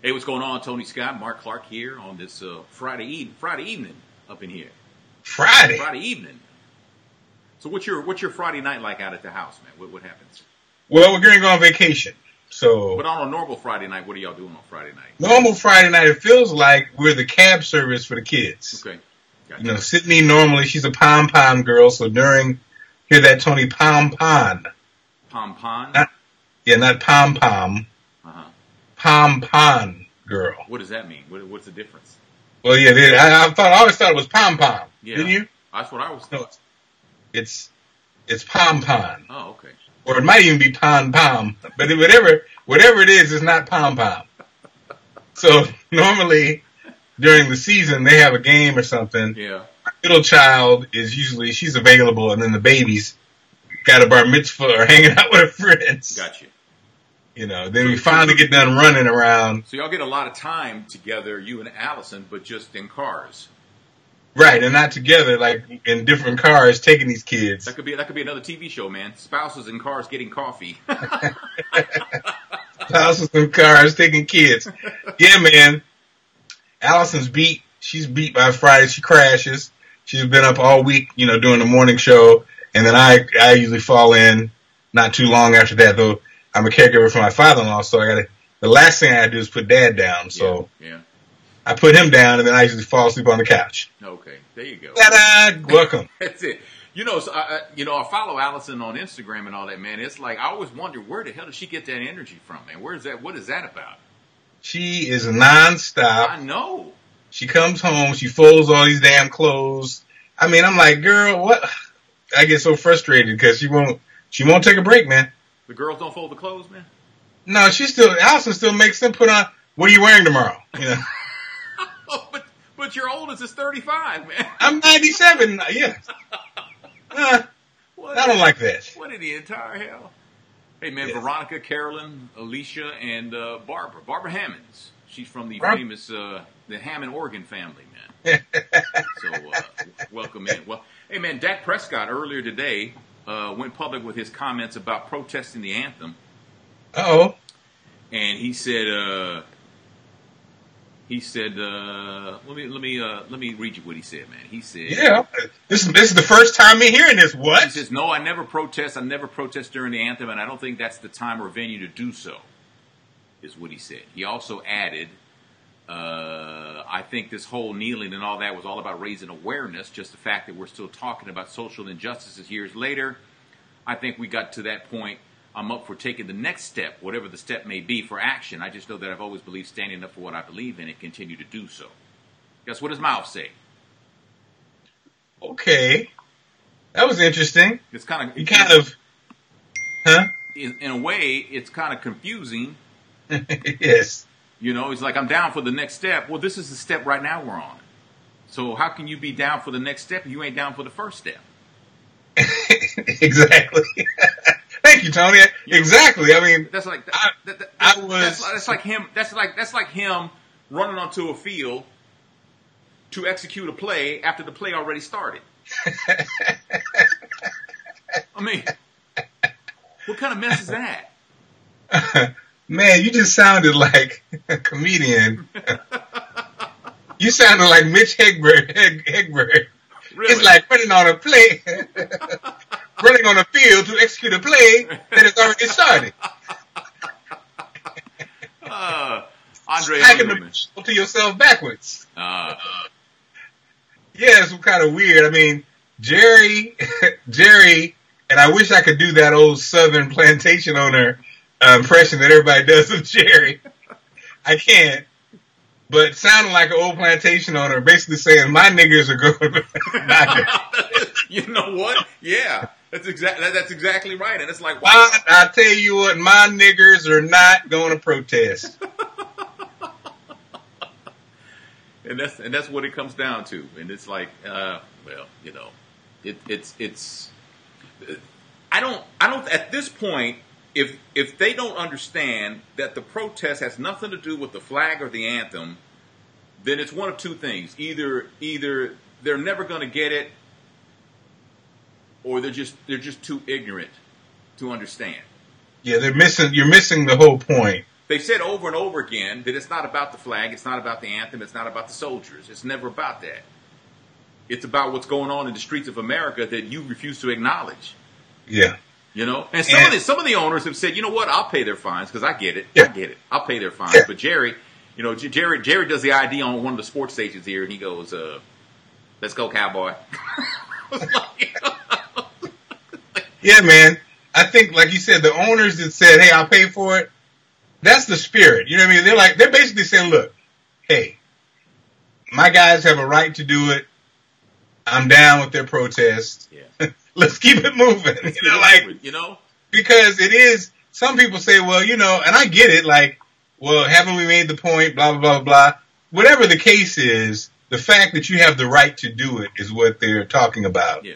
Hey, what's going on? Tony Scott, Marc Clarke here on this Friday evening up in here. Friday evening. So what's your Friday night like out at the house, man? What happens? Well, we're going to go on vacation. So, but on a normal Friday night, what are y'all doing on Friday night? Normal Friday night, it feels like we're the cab service for the kids. Okay. Gotcha. You know, Sydney normally, she's a pom-pom girl, so hear that, Tony, pom-pom. Pom-pom? Not pom-pom. Uh-huh. Pom-pom girl. What does that mean? What's the difference? Well, yeah, I always thought it was pom-pom. Yeah. Didn't you? That's what I was thinking. No, it's pom-pom. Oh, okay. Or it might even be pom-pom. But whatever it is, it's not pom-pom. So normally during the season, they have a game or something. Yeah. Our middle child she's available, and then the baby's got a bar mitzvah or hanging out with her friends. Gotcha. You know, then we finally get done running around. So y'all get a lot of time together, you and Allison, but just in cars. Right, and not together, like in different cars, taking these kids. That could be another TV show, man. Spouses in cars getting coffee. Spouses in cars taking kids. Yeah, man. Allison's beat. She's beat by Friday. She crashes. She's been up all week, you know, doing the morning show, and then I usually fall in not too long after that. Though I'm a caregiver for my father-in-law, so the last thing I do is put Dad down. So yeah. I put him down, and then I usually fall asleep on the couch. Okay, there you go. Ta-da! Welcome. That's it. You know, so I follow Allison on Instagram and all that, man. It's like I always wonder where the hell does she get that energy from, man? Where is that? What is that about? She is nonstop. I know. She comes home, she folds all these damn clothes. I mean, I'm like, girl, what? I get so frustrated because she won't take a break, man. The girls don't fold the clothes, man? No, Allison still makes them put on, what are you wearing tomorrow? You know. But your oldest is 35, man. I'm 97, yeah. I don't like that. What in the entire hell? Hey, man, yes. Veronica, Carolyn, Alicia, and Barbara. Barbara Hammonds. She's from the famous the Hammond organ family, man. So, welcome in. Well, hey, man, Dak Prescott earlier today went public with his comments about protesting the anthem. Uh-oh. And he said, let me read you what he said, man. He said, yeah, this is the first time me hearing this. What? He says, no, I never protest during the anthem, and I don't think that's the time or venue to do so, is what he said. He also added, I think this whole kneeling and all that was all about raising awareness, just the fact that we're still talking about social injustices years later. I think we got to that point. I'm up for taking the next step, whatever the step may be, for action. I just know that I've always believed standing up for what I believe in and continue to do so. Guess what his mouth say? Okay. That was interesting. It's kind of... Huh? In a way, it's kind of confusing. Yes. You know, it's like, I'm down for the next step. Well, this is the step right now we're on. So how can you be down for the next step if you ain't down for the first step? Exactly. Thank you, Tony. Exactly. I mean, that's like that's like him. That's like him running onto a field to execute a play after the play already started. I mean, what kind of mess is that? Man, you just sounded like a comedian. You sounded like Mitch Hedberg. Really? It's like running on a play. Running on a field to execute a play that has already started. Andre Hacking the to yourself backwards. Yeah, it's kind of weird. I mean, Jerry, and I wish I could do that old Southern plantation owner impression that everybody does of Jerry. I can't. But sounding like an old plantation owner, basically saying, my niggers are going. You know what? Yeah. That's exactly right. And it's like, wow. I tell you what, my niggers are not going to protest. and that's what it comes down to. And it's like, well, you know, it's I don't at this point, if they don't understand that the protest has nothing to do with the flag or the anthem, then it's one of two things. Either they're never going to get it, or they're just too ignorant to understand. Yeah, you're missing the whole point. they've said over and over again that it's not about the flag, it's not about the anthem, it's not about the soldiers. It's never about that. It's about what's going on in the streets of America that you refuse to acknowledge. Yeah. You know, and some of the owners have said, you know what, I'll pay their fines because I get it. Yeah. I get it. I'll pay their fines. Yeah. But Jerry, you know, Jerry does the ID on one of the sports stations here, and he goes, "Let's go, Cowboy." Yeah, man. I think, like you said, the owners that said, "Hey, I'll pay for it," that's the spirit. You know what I mean? They're basically saying, "Look, hey, my guys have a right to do it. I'm down with their protest. Yeah. Let's keep it moving." Because it is. Some people say, "Well, you know," and I get it. Like, well, haven't we made the point? Blah blah blah blah. Whatever the case is, the fact that you have the right to do it is what they're talking about. Yeah.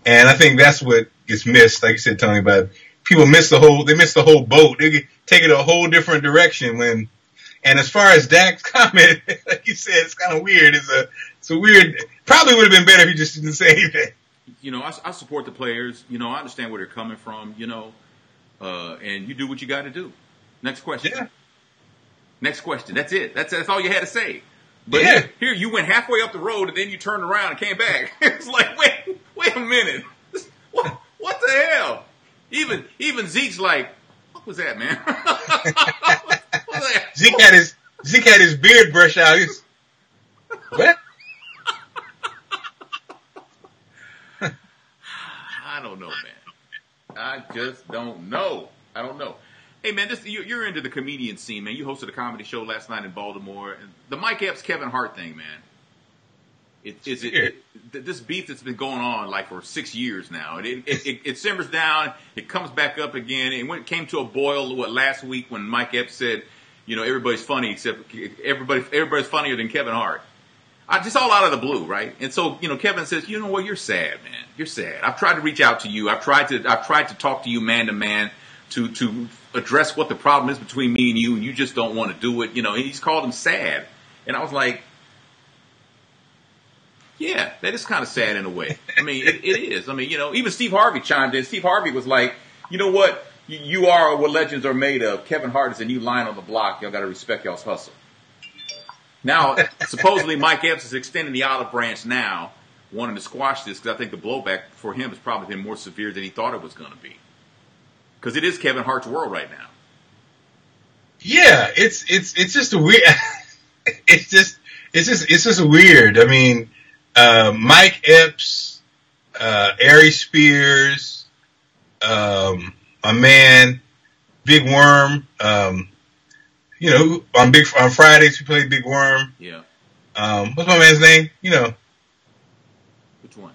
And I think that's what is missed. Like you said, Tony, but people miss the whole boat. They take it a whole different direction and as far as Dak's comment, like you said, it's kind of weird. It's a weird, probably would have been better if he just didn't say anything. You know, I support the players. You know, I understand where they're coming from, you know, and you do what you got to do. Next question. Yeah. Next question. That's it. That's all you had to say. But yeah. Here you went halfway up the road and then you turned around and came back. It's like, wait a minute. What the hell? Even Zeke's like, what was that, man? What was that? Zeke had his beard brush out. What? I don't know, man. I just don't know. I don't know. Hey, man, you're into the comedian scene, man. You hosted a comedy show last night in Baltimore. And the Mike Epps, Kevin Hart thing, man. This beef that's been going on like for 6 years now. It simmers down. It comes back up again. It came to a boil last week when Mike Epps said, you know, everybody's funny except everybody's funnier than Kevin Hart. Just all out of the blue, right? And so, you know, Kevin says, you know what, you're sad, man. You're sad. I've tried to reach out to you. I've tried to talk to you man to man to address what the problem is between me and you just don't want to do it. You know, he's called him sad. And I was like, yeah, that is kind of sad in a way. I mean, it is. I mean, you know, even Steve Harvey chimed in. Steve Harvey was like, you know what? You are what legends are made of. Kevin Hart is a new line on the block. Y'all got to respect y'all's hustle. Now, supposedly Mike Epps is extending the olive branch now, wanting to squash this because I think the blowback for him has probably been more severe than he thought it was going to be. Because it is Kevin Hart's world right now. Yeah, it's just a weird. it's just weird. I mean, Mike Epps, Ari Spears, my man, Big Worm. You know, on Fridays he played Big Worm. Yeah. What's my man's name? You know. Which one?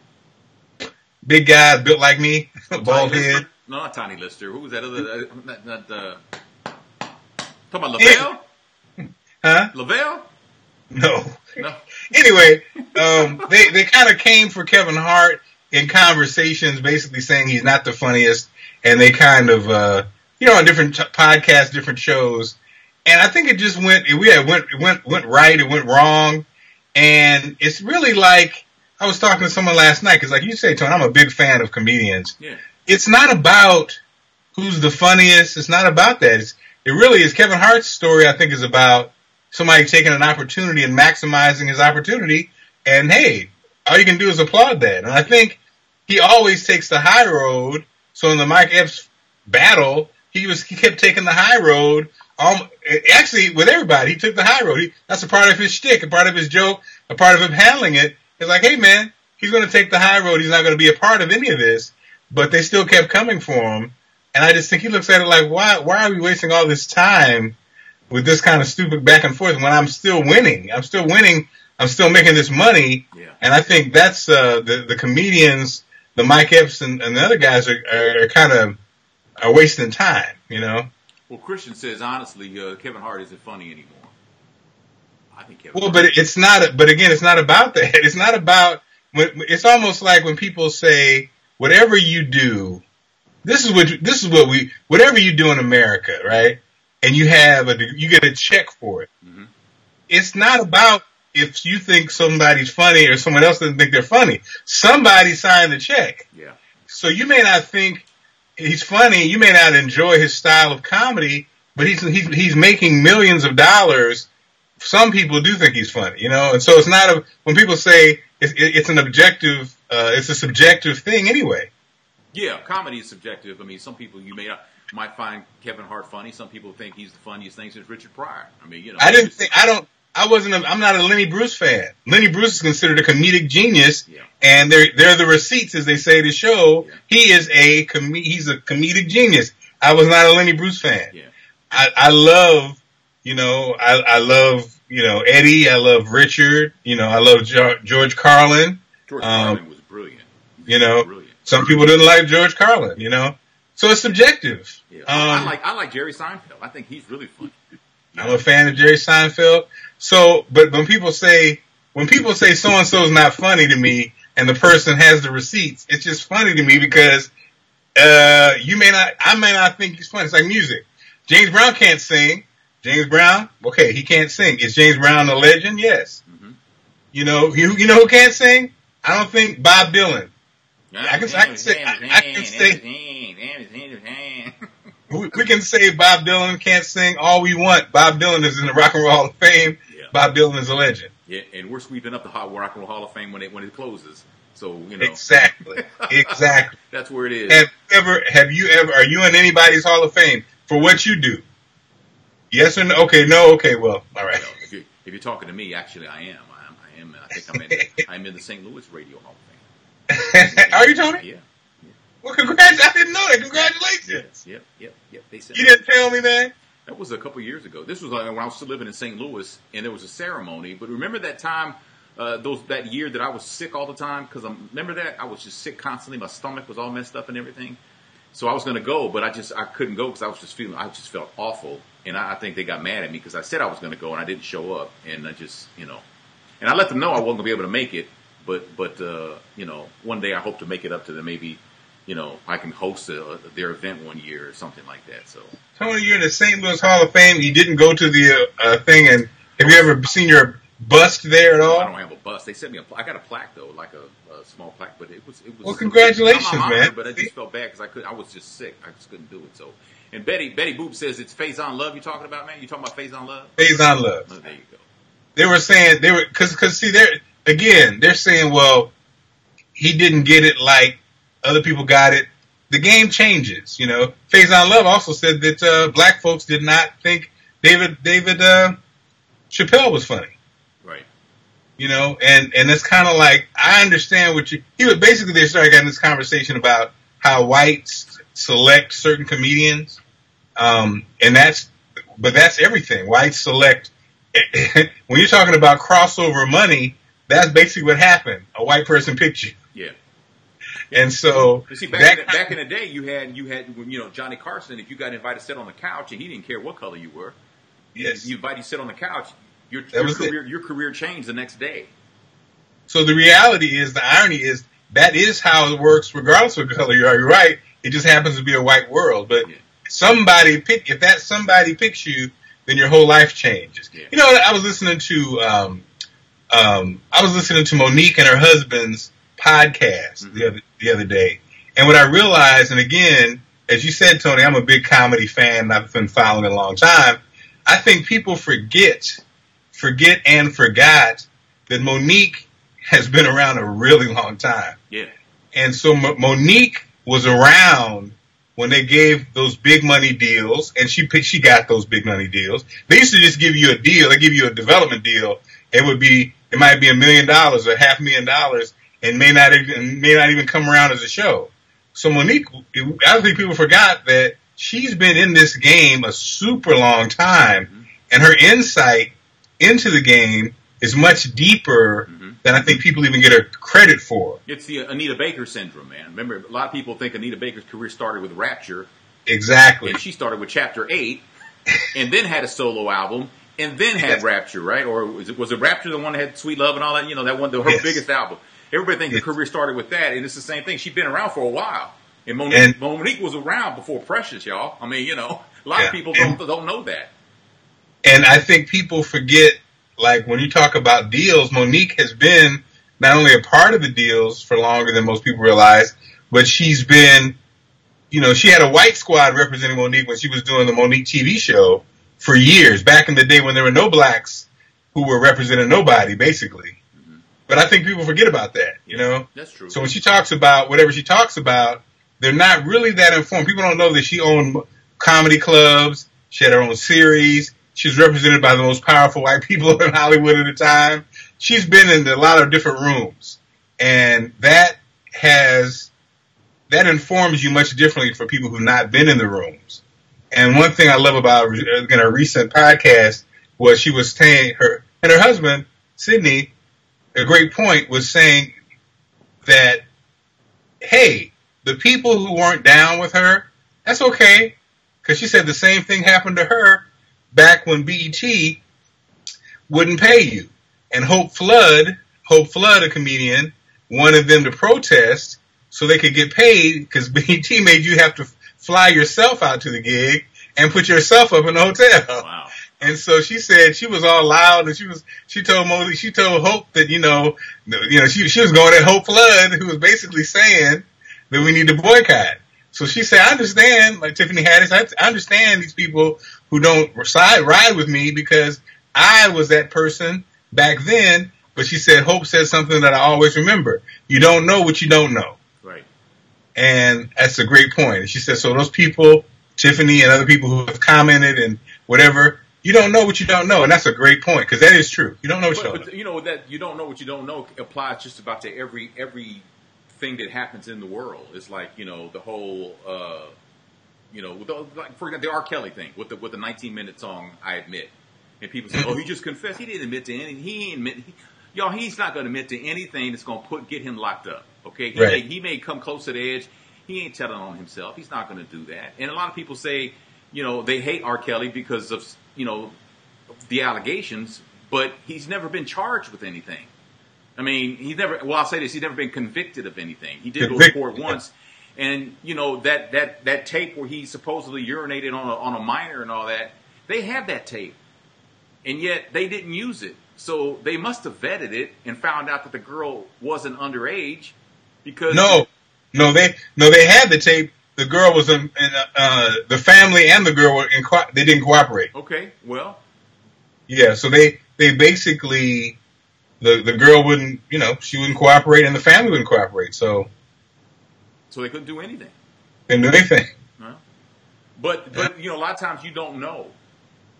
Big guy, built like me, bald head. No, not Tiny Lister. Who was that other? Talking about Lavelle? Huh? Lavelle? No. Anyway, they kind of came for Kevin Hart in conversations, basically saying he's not the funniest, and they kind of, on different podcasts, different shows, and I think it just went right, it went wrong, and it's really like I was talking to someone last night because, like you say, Tony, I'm a big fan of comedians. Yeah. It's not about who's the funniest. It's not about that. It really is. Kevin Hart's story, I think, is about somebody taking an opportunity and maximizing his opportunity. And hey, all you can do is applaud that. And I think he always takes the high road. So in the Mike Epps battle, he kept taking the high road. Actually, with everybody, he took the high road. That's a part of his shtick, a part of his joke, a part of him handling it. It's like, hey man, he's going to take the high road. He's not going to be a part of any of this. But they still kept coming for him. And I just think he looks at it like, why are we wasting all this time with this kind of stupid back and forth when I'm still winning? I'm still winning. I'm still making this money. Yeah. And I think that's the comedians, the Mike Epps and the other guys are kind of wasting time, you know? Well, Christian says, honestly, Kevin Hart isn't funny anymore. I think Kevin Hart. But it's not, but again, it's not about that. It's not about, it's almost like when people say, whatever you do, whatever you do in America, right? And you get a check for it. Mm-hmm. It's not about if you think somebody's funny or someone else doesn't think they're funny. Somebody signed the check. Yeah. So you may not think he's funny. You may not enjoy his style of comedy, but he's making millions of dollars. Some people do think he's funny, you know, and so it's not when people say it's an objective, it's a subjective thing anyway. Yeah, comedy is subjective. I mean, some people might find Kevin Hart funny. Some people think he's the funniest thing since Richard Pryor. I mean, you know. I'm not a Lenny Bruce fan. Lenny Bruce is considered a comedic genius, and they're the receipts, as they say to show. Yeah. He's a comedic genius. I was not a Lenny Bruce fan. Yeah. I love, you know, I love, you know, Eddie. I love Richard. You know, I love George Carlin. George Carlin was brilliant. You know, some people didn't like George Carlin, you know. So it's subjective. Yeah. I like Jerry Seinfeld. I think he's really funny. I'm a fan of Jerry Seinfeld. So, but when people say so-and-so is not funny to me and the person has the receipts, it's just funny to me because, I may not think he's funny. It's like music. James Brown can't sing. James Brown, okay, he can't sing. Is James Brown a legend? Yes. Mm-hmm. You know who can't sing? I don't think Bob Dylan. I can say we can say Bob Dylan can't sing all we want. Bob Dylan is in the Rock and Roll Hall of Fame. Yeah. Bob Dylan is a legend. Yeah, and we're sweeping up the Rock and Roll Hall of Fame when it closes. So, you know. Exactly. That's where it is. Are you in anybody's Hall of Fame for what you do? Yes or no? Okay, no, okay, well, all right. Well, if you're talking to me, actually I am. I think I'm in the St. Louis Radio Hall of Fame. Are you, Tony? Yeah. Well, I didn't know that. Congratulations. Yep. They said you didn't tell me that? That was a couple years ago. This was when I was still living in St. Louis, and there was a ceremony. But remember that time, that year that I was sick all the time? Because remember that? I was just sick constantly. My stomach was all messed up and everything. So I was going to go, but I couldn't go because I just felt awful. And I think they got mad at me because I said I was going to go, and I didn't show up. And I just, you know. And I let them know I wasn't going to be able to make it. But you know, one day I hope to make it up to them. Maybe, you know, I can host their event one year or something like that. So, Tony, you're in the St. Louis Hall of Fame. You didn't go to the thing, and have you ever seen your bust there at all? I don't have a bust. They sent me I got a plaque though, like a small plaque, but it was. Well, congratulations, man. But I just felt bad because I was just sick. I just couldn't do it. So, and Betty Boop says it's Faison Love you're talking about, man. You talking about Faison Love? Faison Love. Oh, there you go. They were saying because see they're saying, well, he didn't get it like other people got it. The game changes, you know. Faison Love also said that black folks did not think David Chappelle was funny. Right. You know, and it's kind of like, I understand they started having this conversation about how whites select certain comedians. And that's everything. Whites select, when you're talking about crossover money, that's basically what happened. A white person picked you. Yeah. And so, you see, back in the day, you had, you know, Johnny Carson. If you got invited to sit on the couch, and he didn't care what color you were, yes, you invited to sit on the couch. Your career changed the next day. So the reality is, the irony is, that is how it works, regardless of color you are. You're right. It just happens to be a white world. But if that somebody picks you, then your whole life changes. Yeah. You know, I was listening to Monique and her husband's podcast the other day, and what I realized, and again, as you said, Tony, I'm a big comedy fan. I've been following it a long time. I think people forget and forgot that Monique has been around a really long time. Yeah, and so Monique was around when they gave those big money deals, and she got those big money deals. They used to just give you a deal. They give you a development deal. It might be $1 million or $500,000, and may not even come around as a show. So Monique, I think people forgot that she's been in this game a super long time, and her insight into the game is much deeper than I think people even get her credit for. It's the Anita Baker syndrome, man. Remember, a lot of people think Anita Baker's career started with Rapture. Exactly. And she started with Chapter 8, and then had a solo album, and then had Rapture, right? Or was it Rapture the one that had Sweet Love and all that? You know, that one, her biggest album. Everybody thinks her career started with that, and it's the same thing. She's been around for a while. And Monique was around before Precious, y'all. I mean, you know, a lot of people don't know that. And I think people forget, like, when you talk about deals, Monique has been not only a part of the deals for longer than most people realize, but she's been she had a white squad representing Monique when she was doing the Monique TV show for years, back in the day when there were no blacks who were representing nobody, basically. Mm-hmm. But I think people forget about that, That's true. So when she talks about whatever she talks about, they're not really that informed. People don't know that she owned comedy clubs. She had her own series. She was represented by the most powerful white people in Hollywood at the time. She's been in a lot of different rooms. And that informs you much differently for people who've not been in the rooms. And one thing I love about a recent podcast was she was saying her husband, Sydney, a great point, was saying that, hey, the people who weren't down with her, that's okay. Because she said the same thing happened to her back when BET wouldn't pay you. And Hope Flood, a comedian, wanted them to protest so they could get paid because BET made you have to fly yourself out to the gig and put yourself up in the hotel. Wow. And so she said she was all loud and she told Hope that, she was going at Hope Flood, who was basically saying that we need to boycott. So she said, I understand, like Tiffany Haddish, I understand these people who don't ride with me because I was that person back then. But she said, Hope said something that I always remember. You don't know what you don't know. Right. And that's a great point. And she said, so those people, Tiffany and other people who have commented and whatever, you don't know what you don't know. And that's a great point because that is true. You don't know what you don't know. That you don't know what you don't know applies just about to every thing that happens in the world. It's like, the whole, for example, the R. Kelly thing with the 19-minute song, I Admit. And people say, oh, he just confessed. He didn't admit to anything. He's not going to admit to anything that's going to get him locked up. Okay? He may come close to the edge. He ain't telling on himself. He's not going to do that. And a lot of people say, they hate R. Kelly because of, the allegations, but he's never been charged with anything. I mean, I'll say this, he's never been convicted of anything. He did go to court once. And, that tape where he supposedly urinated on a minor and all that, they have that tape. And yet they didn't use it. So they must have vetted it and found out that the girl wasn't underage because... No, they had the tape. The girl was the family and the girl they didn't cooperate. Okay, well... Yeah, so they basically... The girl wouldn't, she wouldn't cooperate and the family wouldn't cooperate, so they couldn't do anything. Couldn't do anything. Huh? But a lot of times you don't know.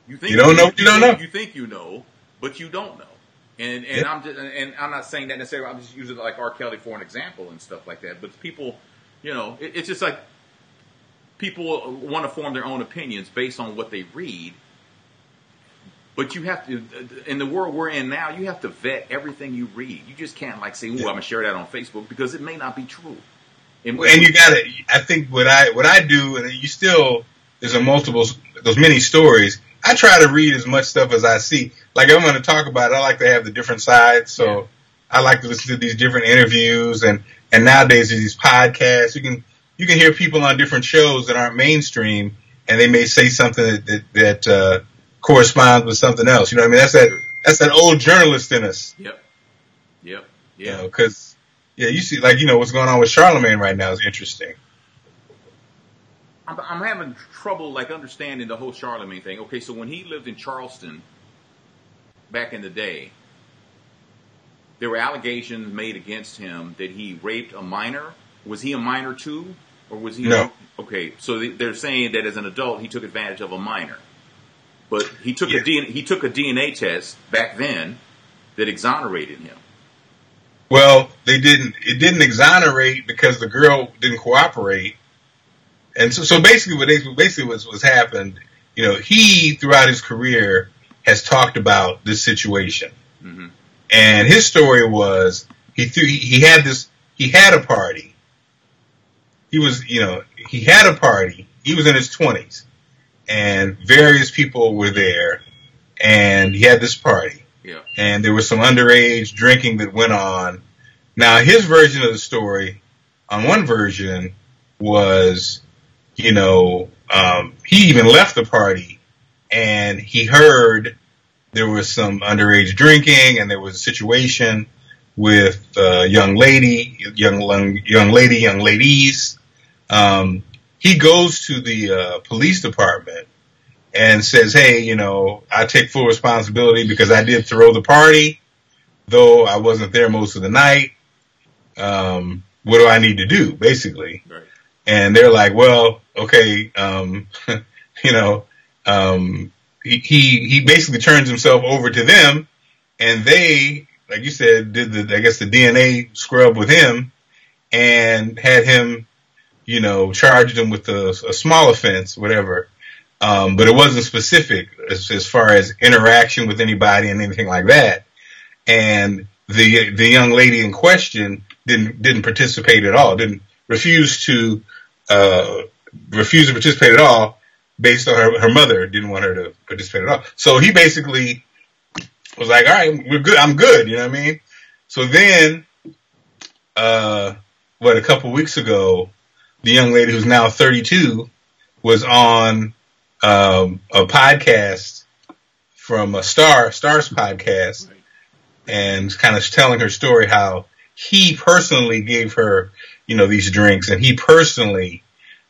You think you don't know what you don't know. You think you know, but you don't know. And I'm not saying that necessarily. I'm just using like R. Kelly for an example and stuff like that. But people, it's just like people want to form their own opinions based on what they read. But you have to, in the world we're in now, you have to vet everything you read. You just can't say, "Ooh, I'm gonna share that on Facebook," because it may not be true. And you gotta. I think what I do, and there's those many stories. I try to read as much stuff as I see. Like I'm going to talk about it, I like to have the different sides. So I like to listen to these different interviews, and nowadays there's these podcasts. You can hear people on different shows that aren't mainstream, and they may say something that corresponds with something else. You know what I mean? That's that old journalist in us. Yep. Yeah. Because you see, what's going on with Charlemagne right now is interesting. I'm having trouble understanding the whole Charlemagne thing. Okay, so when he lived in Charleston back in the day, there were allegations made against him that he raped a minor. Was he a minor too, or was he? No. Okay, so they're saying that as an adult he took advantage of a minor, but he took a DNA test back then that exonerated him. Well, it didn't exonerate because the girl didn't cooperate. And so basically what's happened, he throughout his career has talked about this situation. Mm-hmm. And his story was he had a party. He had a party. He was in his 20s and various people were there and he had this party. Yeah. And there was some underage drinking that went on. Now his version of the story, on one version, was he even left the party and he heard there was some underage drinking and there was a situation with young ladies. he goes to the police department and says, hey, you know, I take full responsibility because I did throw the party, though I wasn't there most of the night. What do I need to do, basically? Right. And they're like, well, okay, you know, he basically turns himself over to them, and they, like you said, did the DNA scrub with him and had him, you know, charged him with a small offense, whatever. But it wasn't specific as far as interaction with anybody and anything like that. And the young lady in question didn't participate at all, refused to participate at all, based on her mother didn't want her to participate at all. So he basically was like, all right, we're good. I'm good. You know what I mean? So then, a couple weeks ago, the young lady who's now 32 was on, a podcast from a Star's podcast, right, and kind of telling her story, how he personally gave her, you know, these drinks, and he personally,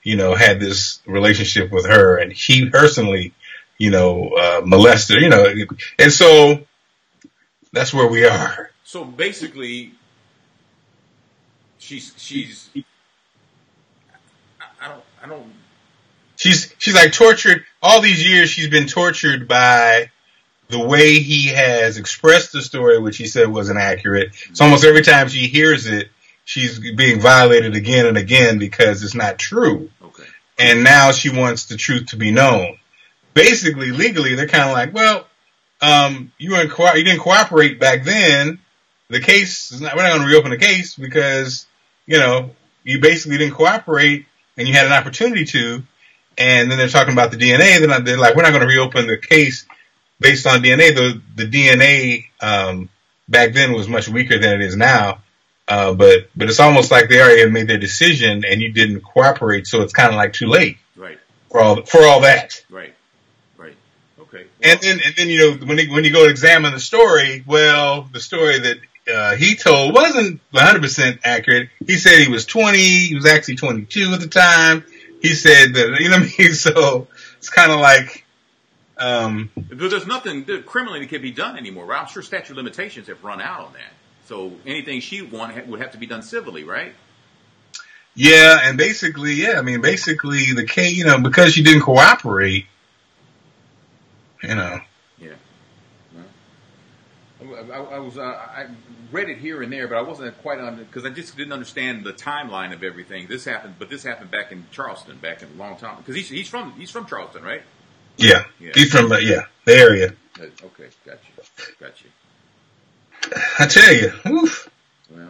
you know, had this relationship with her, and he personally, you know, molested, you know, and so that's where we are. So basically, she's like tortured. All these years she's been tortured by the way he has expressed the story, which he said wasn't accurate. So almost every time she hears it, she's being violated again and again because it's not true. Okay. And now she wants the truth to be known. Basically, legally, they're kind of like, well, you didn't cooperate back then. The case we're not going to reopen the case because, you know, you basically didn't cooperate and you had an opportunity to. And then they're talking about the DNA. Then they're like, we're not going to reopen the case based on DNA. The DNA back then was much weaker than it is now. But it's almost like they already have made their decision and you didn't cooperate, so it's kind of like too late. Right. For all that. Right. Right. Okay. Well, and then you know, when you go to examine the story, well, the story that he told wasn't 100% accurate. He said he was 20. He was actually 22 at the time. He said that, you know what I mean? So it's kind of like, there's nothing criminally that can be done anymore, right? I'm sure statute of limitations have run out on that. So anything she wanted would have to be done civilly, right? Yeah, and basically, the case, you know, because she didn't cooperate, you know. Yeah. Well, I read it here and there, but I wasn't quite because I just didn't understand the timeline of everything. This happened back in Charleston, back in a long time. Because he's from Charleston, right? Yeah. He's from the area. Okay, gotcha. I tell you, oof. Well,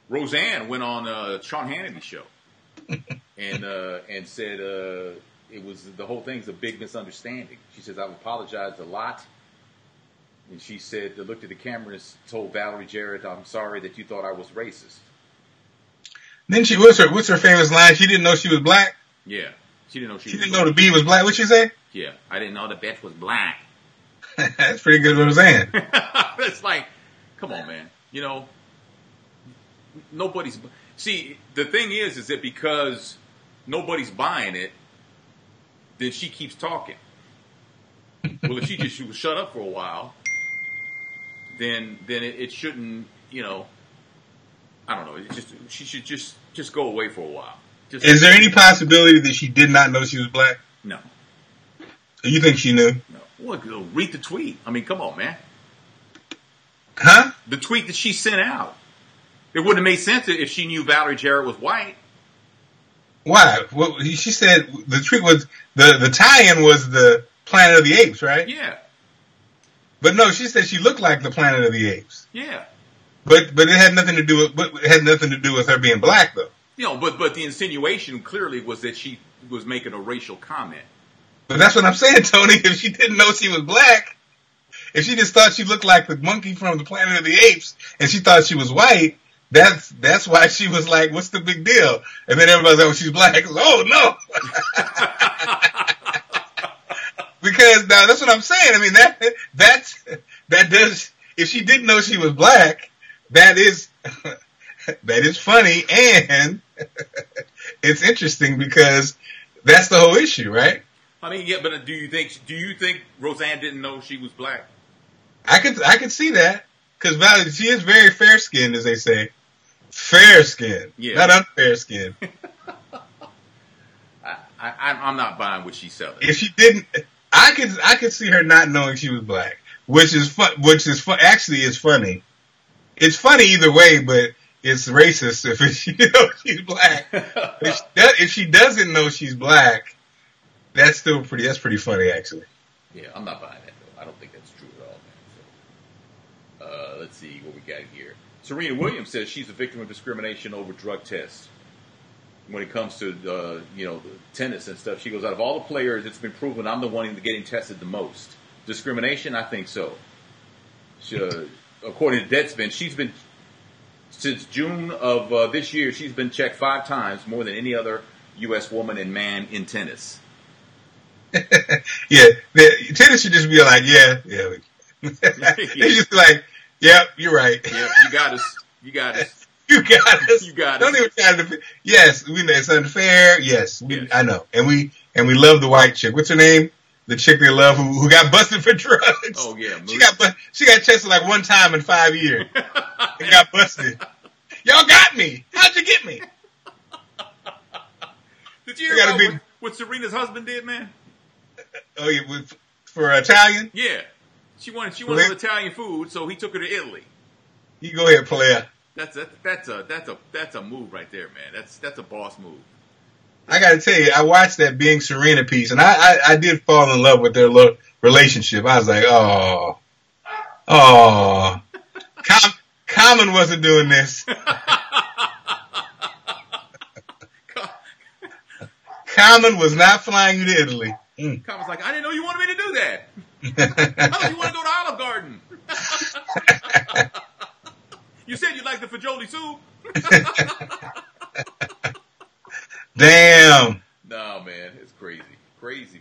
Roseanne went on Sean Hannity's show and said it was the whole thing's a big misunderstanding. She says, I've apologized a lot. And she said, looked at the camera and told Valerie Jarrett, I'm sorry that you thought I was racist. Then what's her famous line? She didn't know she was black? Yeah. She didn't know the bee was black. What'd she say? Yeah. I didn't know the bitch was black. That's pretty good, Roseanne. It's like, come on, man. You know, see, the thing is that because nobody's buying it, then she keeps talking. Well, if she just shut up for a while, then it shouldn't, you know, I don't know. She should just go away for a while. Is there any possibility that she did not know she was black? No. You think she knew? No. Well, read the tweet. I mean, come on, man. Huh? The tweet that she sent out. It wouldn't have made sense if she knew Valerie Jarrett was white. Why? Well, she said the tweet was the tie-in was the Planet of the Apes, right? Yeah. But no, she said she looked like the Planet of the Apes. Yeah. But it had nothing to do with her being black, though. You know, but the insinuation clearly was that she was making a racial comment. But that's what I'm saying, Tony. If she didn't know she was black, if she just thought she looked like the monkey from the Planet of the Apes, and she thought she was white, that's why she was like, "What's the big deal?" And then everybody's like, "Oh, she's black." Oh no! Because now that's what I'm saying. I mean that does. If she didn't know she was black, that is funny, and it's interesting because that's the whole issue, right? I mean, yeah, but do you think Roseanne didn't know she was black? I could see that because she is very fair skinned, as they say. Fair skinned, not unfair skinned. I'm not buying what she's selling. If she didn't, I could see her not knowing she was black, which is fun. Actually, it's funny. It's funny either way, but it's racist if she's black. If she doesn't know she's black, that's pretty funny, actually. Yeah, I'm not buying that though. I don't think that's true at all, man. So, let's see what we got here. Serena Williams says she's a victim of discrimination over drug tests. When it comes to tennis and stuff, she goes, out of all the players, it's been proven I'm the one getting tested the most. Discrimination, I think so. According to Deadspin, she's been since June of this year. She's been checked 5 times, more than any other U.S. woman and man in tennis. Yeah, tennis should just be like, yeah. They just be like, yep, you're right. Yep, you got us. You got us. Don't even try to. Yes, we know it's unfair. Yes, I know, and we love the white chick. What's her name? The chick they love who got busted for drugs. Oh yeah, she got tested like 1 time in 5 years. And got busted. Y'all got me. How'd you get me? Did you hear about what Serena's husband did, man? Oh yeah, for Italian. Yeah, she wanted some Italian food, so he took her to Italy. You go ahead, player. That's a move right there, man. That's a boss move. I got to tell you, I watched that Being Serena piece, and I did fall in love with their little relationship. I was like, Common wasn't doing this. Common was not flying you to Italy. Common's like, I didn't know you wanted me to do that. I thought you wanted to go to Olive Garden. You said you liked the fagioli soup. Damn. No, man, it's crazy,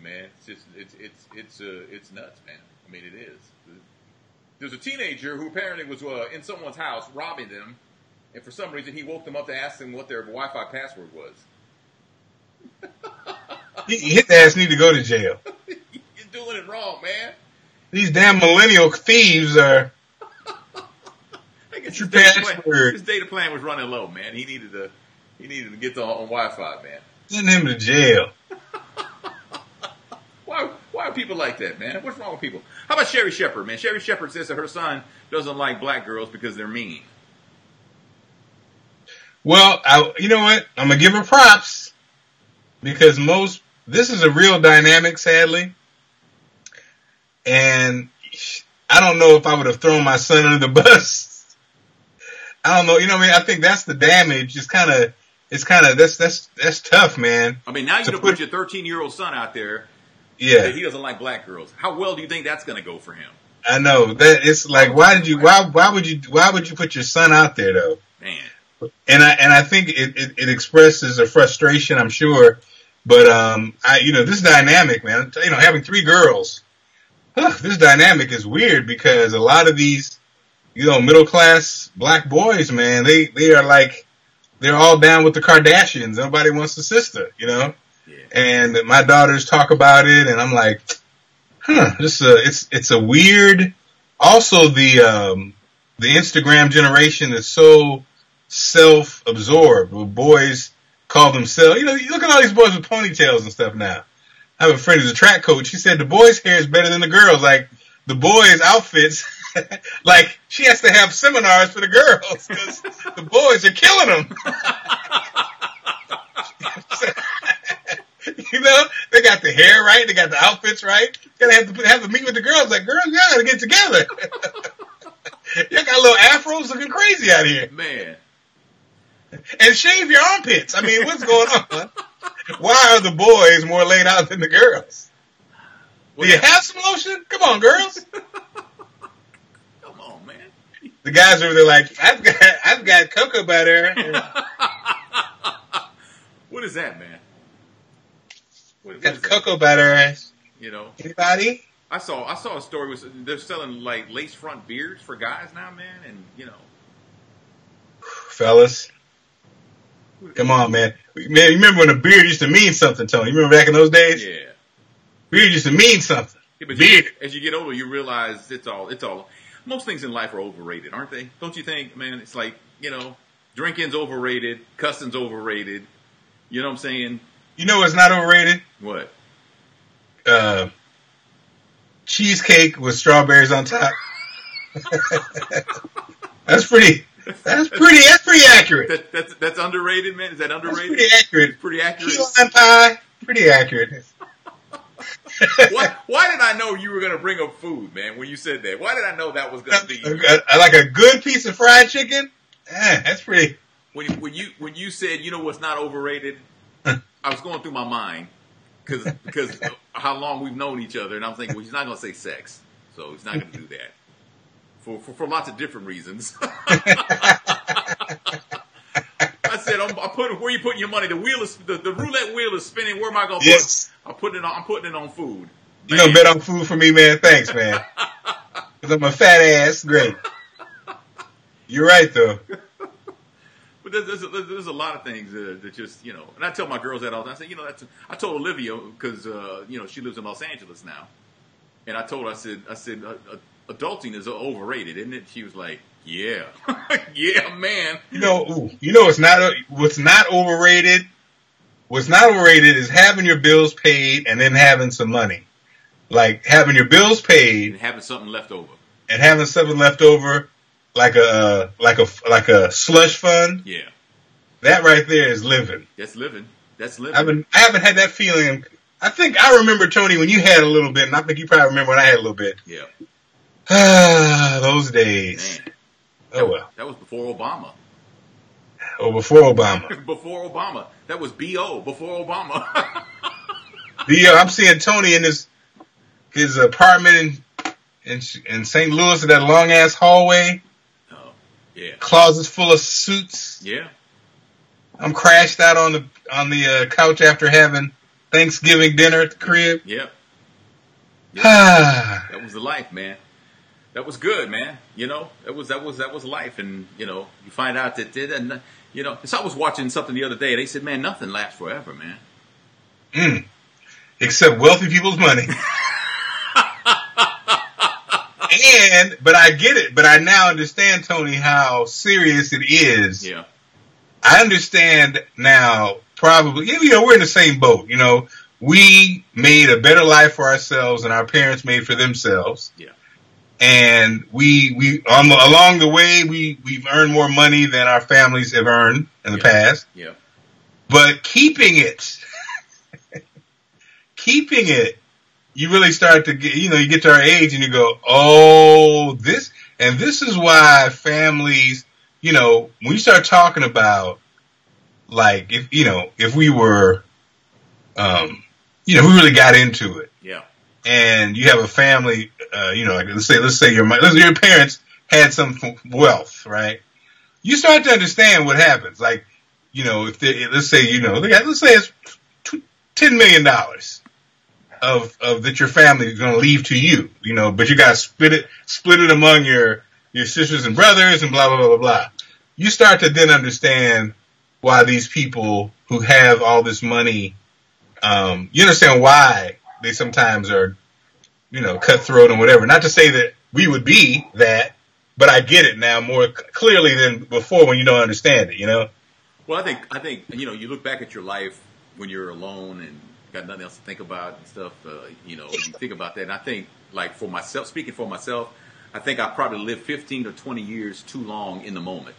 man. It's nuts, man. I mean, it is. There's a teenager who apparently was in someone's house robbing them, and for some reason he woke them up to ask them what their Wi-Fi password was. His ass need to go to jail. You're doing it wrong, man. These damn millennial thieves are. His data plan was running low, man. He needed to get on Wi-Fi, man. Send him to jail. Why are people like that, man? What's wrong with people? How about Sherry Shepherd, man? Sherry Shepherd says that her son doesn't like black girls because they're mean. Well, you know what? I'm gonna give her props because this is a real dynamic, sadly, and I don't know if I would have thrown my son under the bus. I don't know. You know what I mean? I think that's the damage. That's tough, man. I mean, now you put your 13-year-old son out there. Yeah. That he doesn't like black girls. How well do you think that's going to go for him? I know that it's like, why would you put your son out there though? Man. And I think it expresses a frustration, I'm sure. But, this dynamic, man, having 3 girls, this dynamic is weird because a lot of these, middle class black boys, man, they are like, they're all down with the Kardashians. Nobody wants a sister, Yeah. And my daughters talk about it, and I'm like, it's a weird. Also, the Instagram generation is so self-absorbed. Where boys call themselves, you look at all these boys with ponytails and stuff now. I have a friend who's a track coach. He said the boys' hair is better than the girls. Like the boys' outfits. Like, she has to have seminars for the girls because the boys are killing them. They got the hair right, they got the outfits right. Gotta have to meet with the girls. Like, girls, y'all gotta get together. Y'all got little afros looking crazy out here, man. And shave your armpits. I mean, what's going on? Why are the boys more laid out than the girls? Do you have some lotion? Come on, girls. The guys over there like, I've got cocoa butter. What is that, man? Got cocoa butter. Anybody? I saw a story where they're selling like lace front beards for guys now, man, and Fellas, Come on, man. Man, you remember when a beard used to mean something, Tony? You remember back in those days? Yeah. Beard used to mean something. Yeah, but beard. As you get older, you realize it's all. Most things in life are overrated, aren't they? Don't you think, man? It's like, drinking's overrated, cussing's overrated. You know what I'm saying? You know what's not overrated? What? Cheesecake with strawberries on top. That's pretty accurate. That's underrated, man. Is that underrated? That's pretty accurate. Pretty accurate. Key lime pie, pretty accurate. Why did I know you were going to bring up food, man, when you said that? Why did I know that was going to be... Like a good piece of fried chicken? That's pretty... When you said, what's not overrated, I was going through my mind, because how long we've known each other, and I'm thinking, well, he's not going to say sex, so he's not going to do that. For lots of different reasons. I said, where are you putting your money? The roulette wheel is spinning. Where am I going to put it? I'm putting it on food. You gonna bet on food for me, man? Thanks, man. Because I'm a fat ass. Great. You're right, though. But there's a lot of things that just, and I tell my girls that all the time. I say, I told Olivia, because, she lives in Los Angeles now. And I told her, I said, adulting is overrated, isn't it? She was like, yeah. Yeah, man. What's not overrated? What's not overrated is having your bills paid and then having some money. Like having your bills paid and having something left over. Like a slush fund. Yeah. That right there is living. That's living. I haven't had that feeling. I think I remember, Tony, when you had a little bit, and I think you probably remember when I had a little bit. Yeah. Those days. Man. Well. That was before Obama. Oh, before Obama. Before Obama. That was B.O. before Obama. I'm seeing Tony in his apartment in St. Louis in that long ass hallway. Oh, yeah. Closets full of suits. Yeah. I'm crashed out on the couch after having Thanksgiving dinner at the crib. Yep. That was the life, man. That was good, man. That was life, and you find out that So I was watching something the other day. They said, man, nothing lasts forever, man. Except wealthy people's money. But I get it. But I now understand, Tony, how serious it is. Yeah. I understand now. Probably, we're in the same boat. We made a better life for ourselves than our parents made for themselves. Yeah. And we along the way, we've earned more money than our families have earned in the past. Yeah. But keeping it, you really start to get, you get to our age and you go, oh, this is why families, when you start talking about, like, if we were, we really got into it. Yeah. And you have a family, like let's say your parents had some wealth, right? You start to understand what happens. Like, if let's say it's $10 million of that your family is going to leave to you, but you got to split it among your sisters and brothers and blah, blah, blah, blah, blah. You start to then understand why these people who have all this money, you understand why they sometimes are, cutthroat and whatever. Not to say that we would be that, but I get it now more clearly than before when you don't understand it, Well, I think, you look back at your life when you're alone and got nothing else to think about and stuff, you think about that. And I think, like, for myself, speaking for myself, I think I probably lived 15 or 20 years too long in the moment.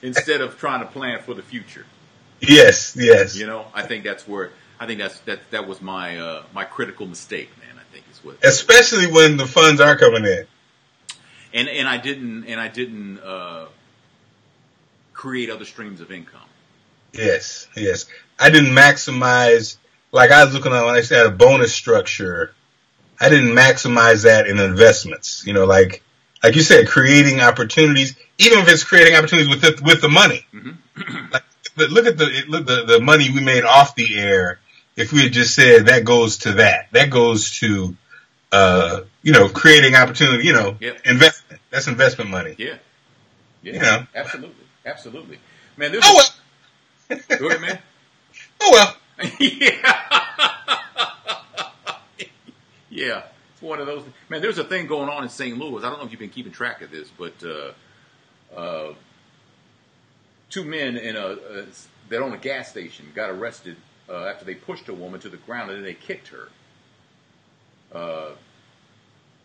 Instead of trying to plan for the future. Yes. I think that was my critical mistake, man. I think is what. Especially when the funds are coming in. And I didn't create other streams of income. Yes. I didn't maximize, like I was looking at when I said a bonus structure. I didn't maximize that in investments. Like you said, creating opportunities, even if it's creating opportunities with the money. Mm-hmm. Like, look at the money we made off the air. If we had just said that goes to that goes to, creating opportunity, Yep. Investment. That's investment money. Yeah. Absolutely. Absolutely. Man, there's well. Go ahead, man. Oh, well. Yeah. Yeah. It's one of those. Man, there's a thing going on in St. Louis. I don't know if you've been keeping track of this, but two men that own a gas station got arrested after they pushed a woman to the ground and then they kicked her.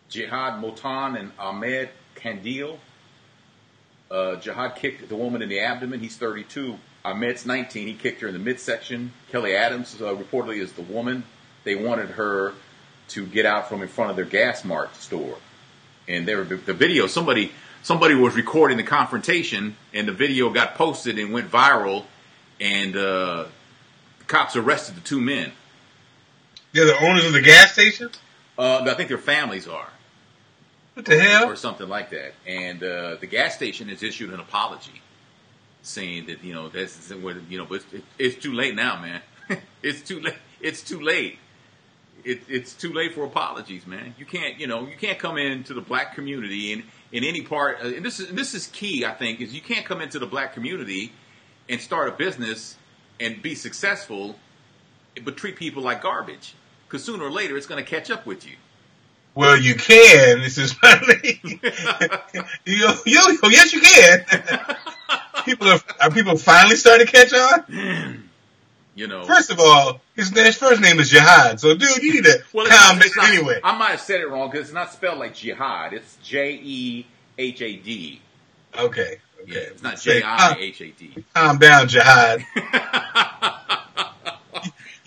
Jihad Motan and Ahmed Kandil. Jihad kicked the woman in the abdomen. He's 32. Ahmed's 19. He kicked her in the midsection. Kelly Adams reportedly is the woman. They wanted her to get out from in front of their gas mart store. And the video, somebody was recording the confrontation, and the video got posted and went viral, and the cops arrested the two men. They're the owners of the gas station? I think their families are. What the hell? Or something like that. And the gas station has issued an apology, saying that but it's too late now, man. It's too late. It's too late. It's too late for apologies, man. You can't come into the black community in any part. And this is key, I think, is you can't come into the black community and start a business and be successful, but treat people like garbage. Because sooner or later, it's going to catch up with you. Well, you can. This is funny. Yes, you can. Are people finally starting to catch on? First of all, his first name is Jihad. So, dude, you need to calm down anyway. I might have said it wrong because it's not spelled like jihad. It's Jehad. Okay. Yeah, it's not Jihad. Calm down, Jihad.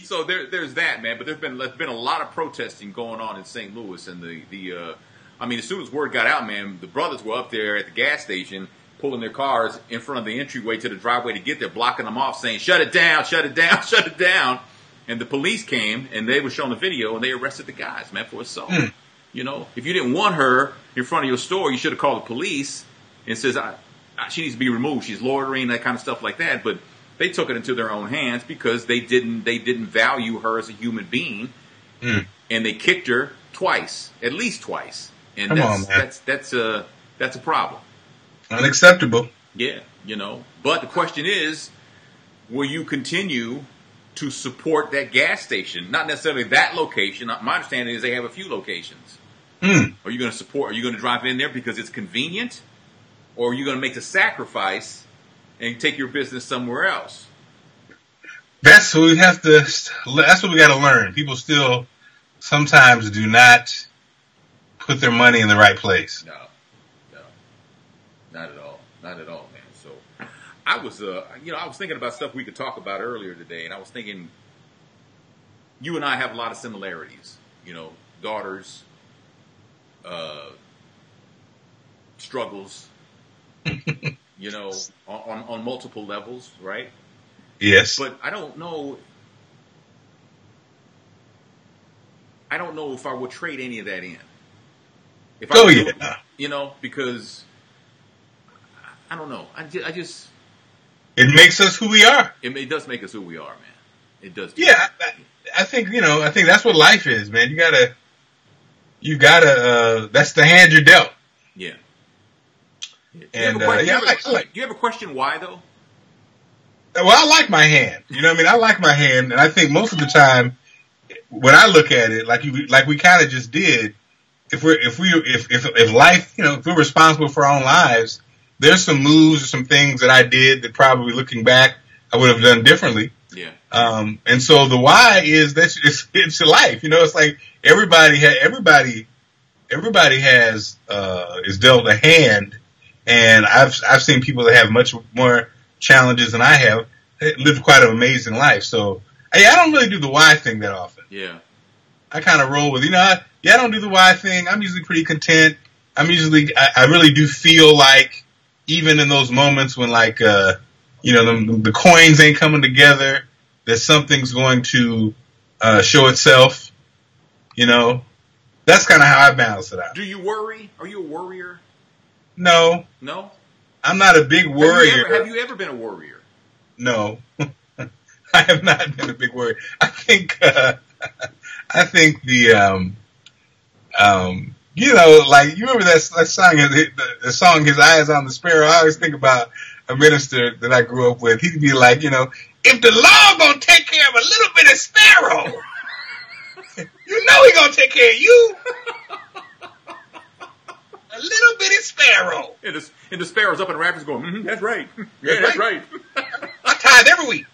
So there's that, man. But there's been a lot of protesting going on in St. Louis, and as soon as word got out, man, the brothers were up there at the gas station pulling their cars in front of the entryway to the driveway to get there, blocking them off, saying, "Shut it down, shut it down, shut it down." And the police came, and they were showing the video, and they arrested the guys, man, for assault. If you didn't want her in front of your store, you should have called the police and says, she needs to be removed. She's loitering, that kind of stuff like that. But they took it into their own hands because they didn't value her as a human being, and they kicked her twice, at least twice. And that's a problem. Unacceptable. Yeah, But the question is, will you continue to support that gas station? Not necessarily that location. My understanding is they have a few locations. Are you going to support? Are you going to drive in there because it's convenient, or are you going to make the sacrifice and take your business somewhere else? That's what we have to. That's what we got to learn. People still sometimes do not put their money in the right place. No, not at all, man. So I was, I was thinking about stuff we could talk about earlier today, and I was thinking, you and I have a lot of similarities. Daughters, struggles. On multiple levels, right? Yes. But I don't know if I would trade any of that in. Because I don't know. I just. It makes us who we are. It does make us who we are, man. It does. Yeah, I think that's what life is, man. You gotta. That's the hand you're dealt. Yeah. And do you have a question why though? Well, I like my hand. I like my hand, and I think most of the time when I look at it, like we kind of just did, if life, if we're responsible for our own lives, there's some moves or some things that I did that probably looking back I would have done differently. Yeah. And so the why is that it's life. It's like everybody has is dealt a hand. And I've seen people that have much more challenges than I have lived quite an amazing life. So I don't really do the why thing that often. Yeah. I kind of roll with, I don't do the why thing. I'm usually pretty content. I really do feel like even in those moments when the coins ain't coming together, that something's going to show itself. That's kind of how I balance it out. Do you worry? Are you a worrier? No. No? I'm not a big worrier. Have you ever been a worrier? No. I have not been a big worrier. I think the, you remember that song, the song, His Eyes on the Sparrow? I always think about a minister that I grew up with. He'd be like, if the law gonna take care of a little bit of sparrow, you know he gonna take care of you. A little bitty sparrow. And the sparrow's up in the rafters going, that's right. Yeah, that's right. I tithe every week.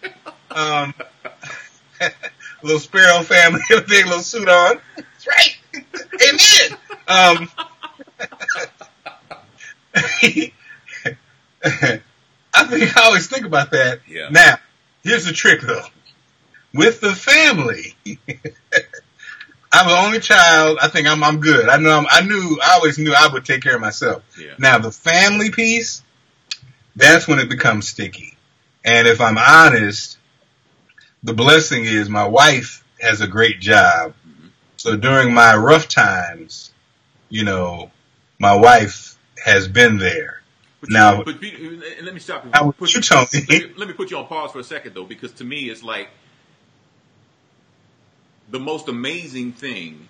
Little sparrow family with a big little suit on. That's right. Amen. I always think about that. Yeah. Now, here's the trick though. With the family, I'm the only child. I think I'm good. I always knew I would take care of myself. Yeah. Now the family piece, that's when it becomes sticky. And if I'm honest, the blessing is my wife has a great job. Mm-hmm. So during my rough times, my wife has been there. But let me stop you. Let me put you on pause for a second though, because to me it's like the most amazing thing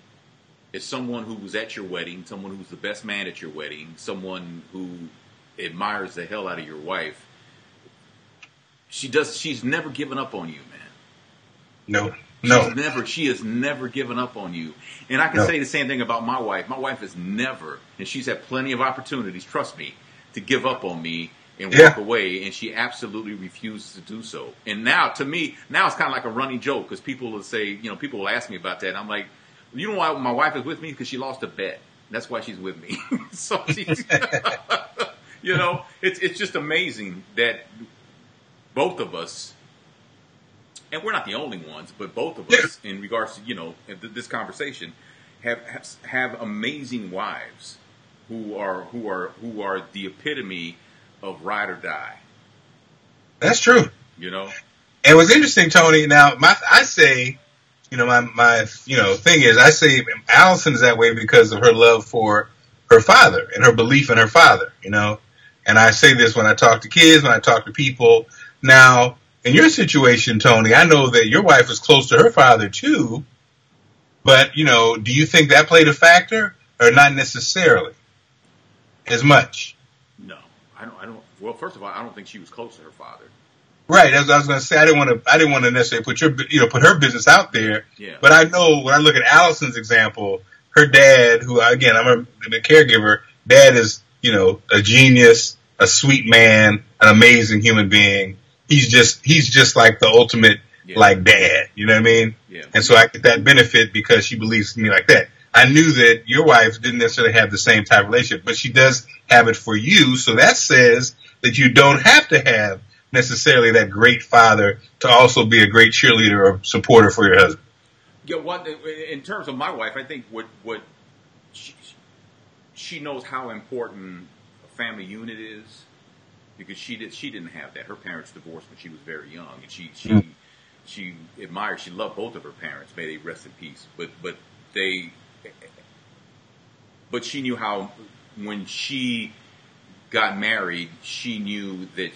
is someone who was at your wedding, someone who's the best man at your wedding, someone who admires the hell out of your wife. She's never given up on you, man. No. She has never given up on you. And I can say the same thing about my wife. My wife has never, and she's had plenty of opportunities, trust me, to give up on me and walk away, and she absolutely refuses to do so. And now, to me, it's kind of like a running joke, because people will say, people will ask me about that, and I'm like, you know why my wife is with me? Because she lost a bet. That's why she's with me. So she's, it's just amazing that both of us, and we're not the only ones, but both of us, in regards to, this conversation, have amazing wives who are the epitome of ride or die. That's true. And what's interesting, Tony, now I say, my thing is, I say Allison's that way because of her love for her father and her belief in her father, and I say this when I talk to kids, when I talk to people. Now, in your situation, Tony, I know that your wife is close to her father too, but, do you think that played a factor or not necessarily as much? No, I don't. Well, first of all, I don't think she was close to her father. Right. As I was going to say, I didn't want to necessarily put her business out there. Yeah. But I know when I look at Allison's example, her dad, who again, I'm a caregiver, dad is, a genius, a sweet man, an amazing human being. He's just like the ultimate, like dad, you know what I mean? Yeah. And so I get that benefit because she believes in me like that. I knew that your wife didn't necessarily have the same type of relationship, but she does have it for you. So that says that you don't have to have necessarily that great father to also be a great cheerleader or supporter for your husband. Yeah, in terms of my wife, I think what she knows how important a family unit is, because she didn't have that. Her parents divorced when she was very young, and she admired, she loved both of her parents. May they rest in peace. But she knew how, when she got married, she knew that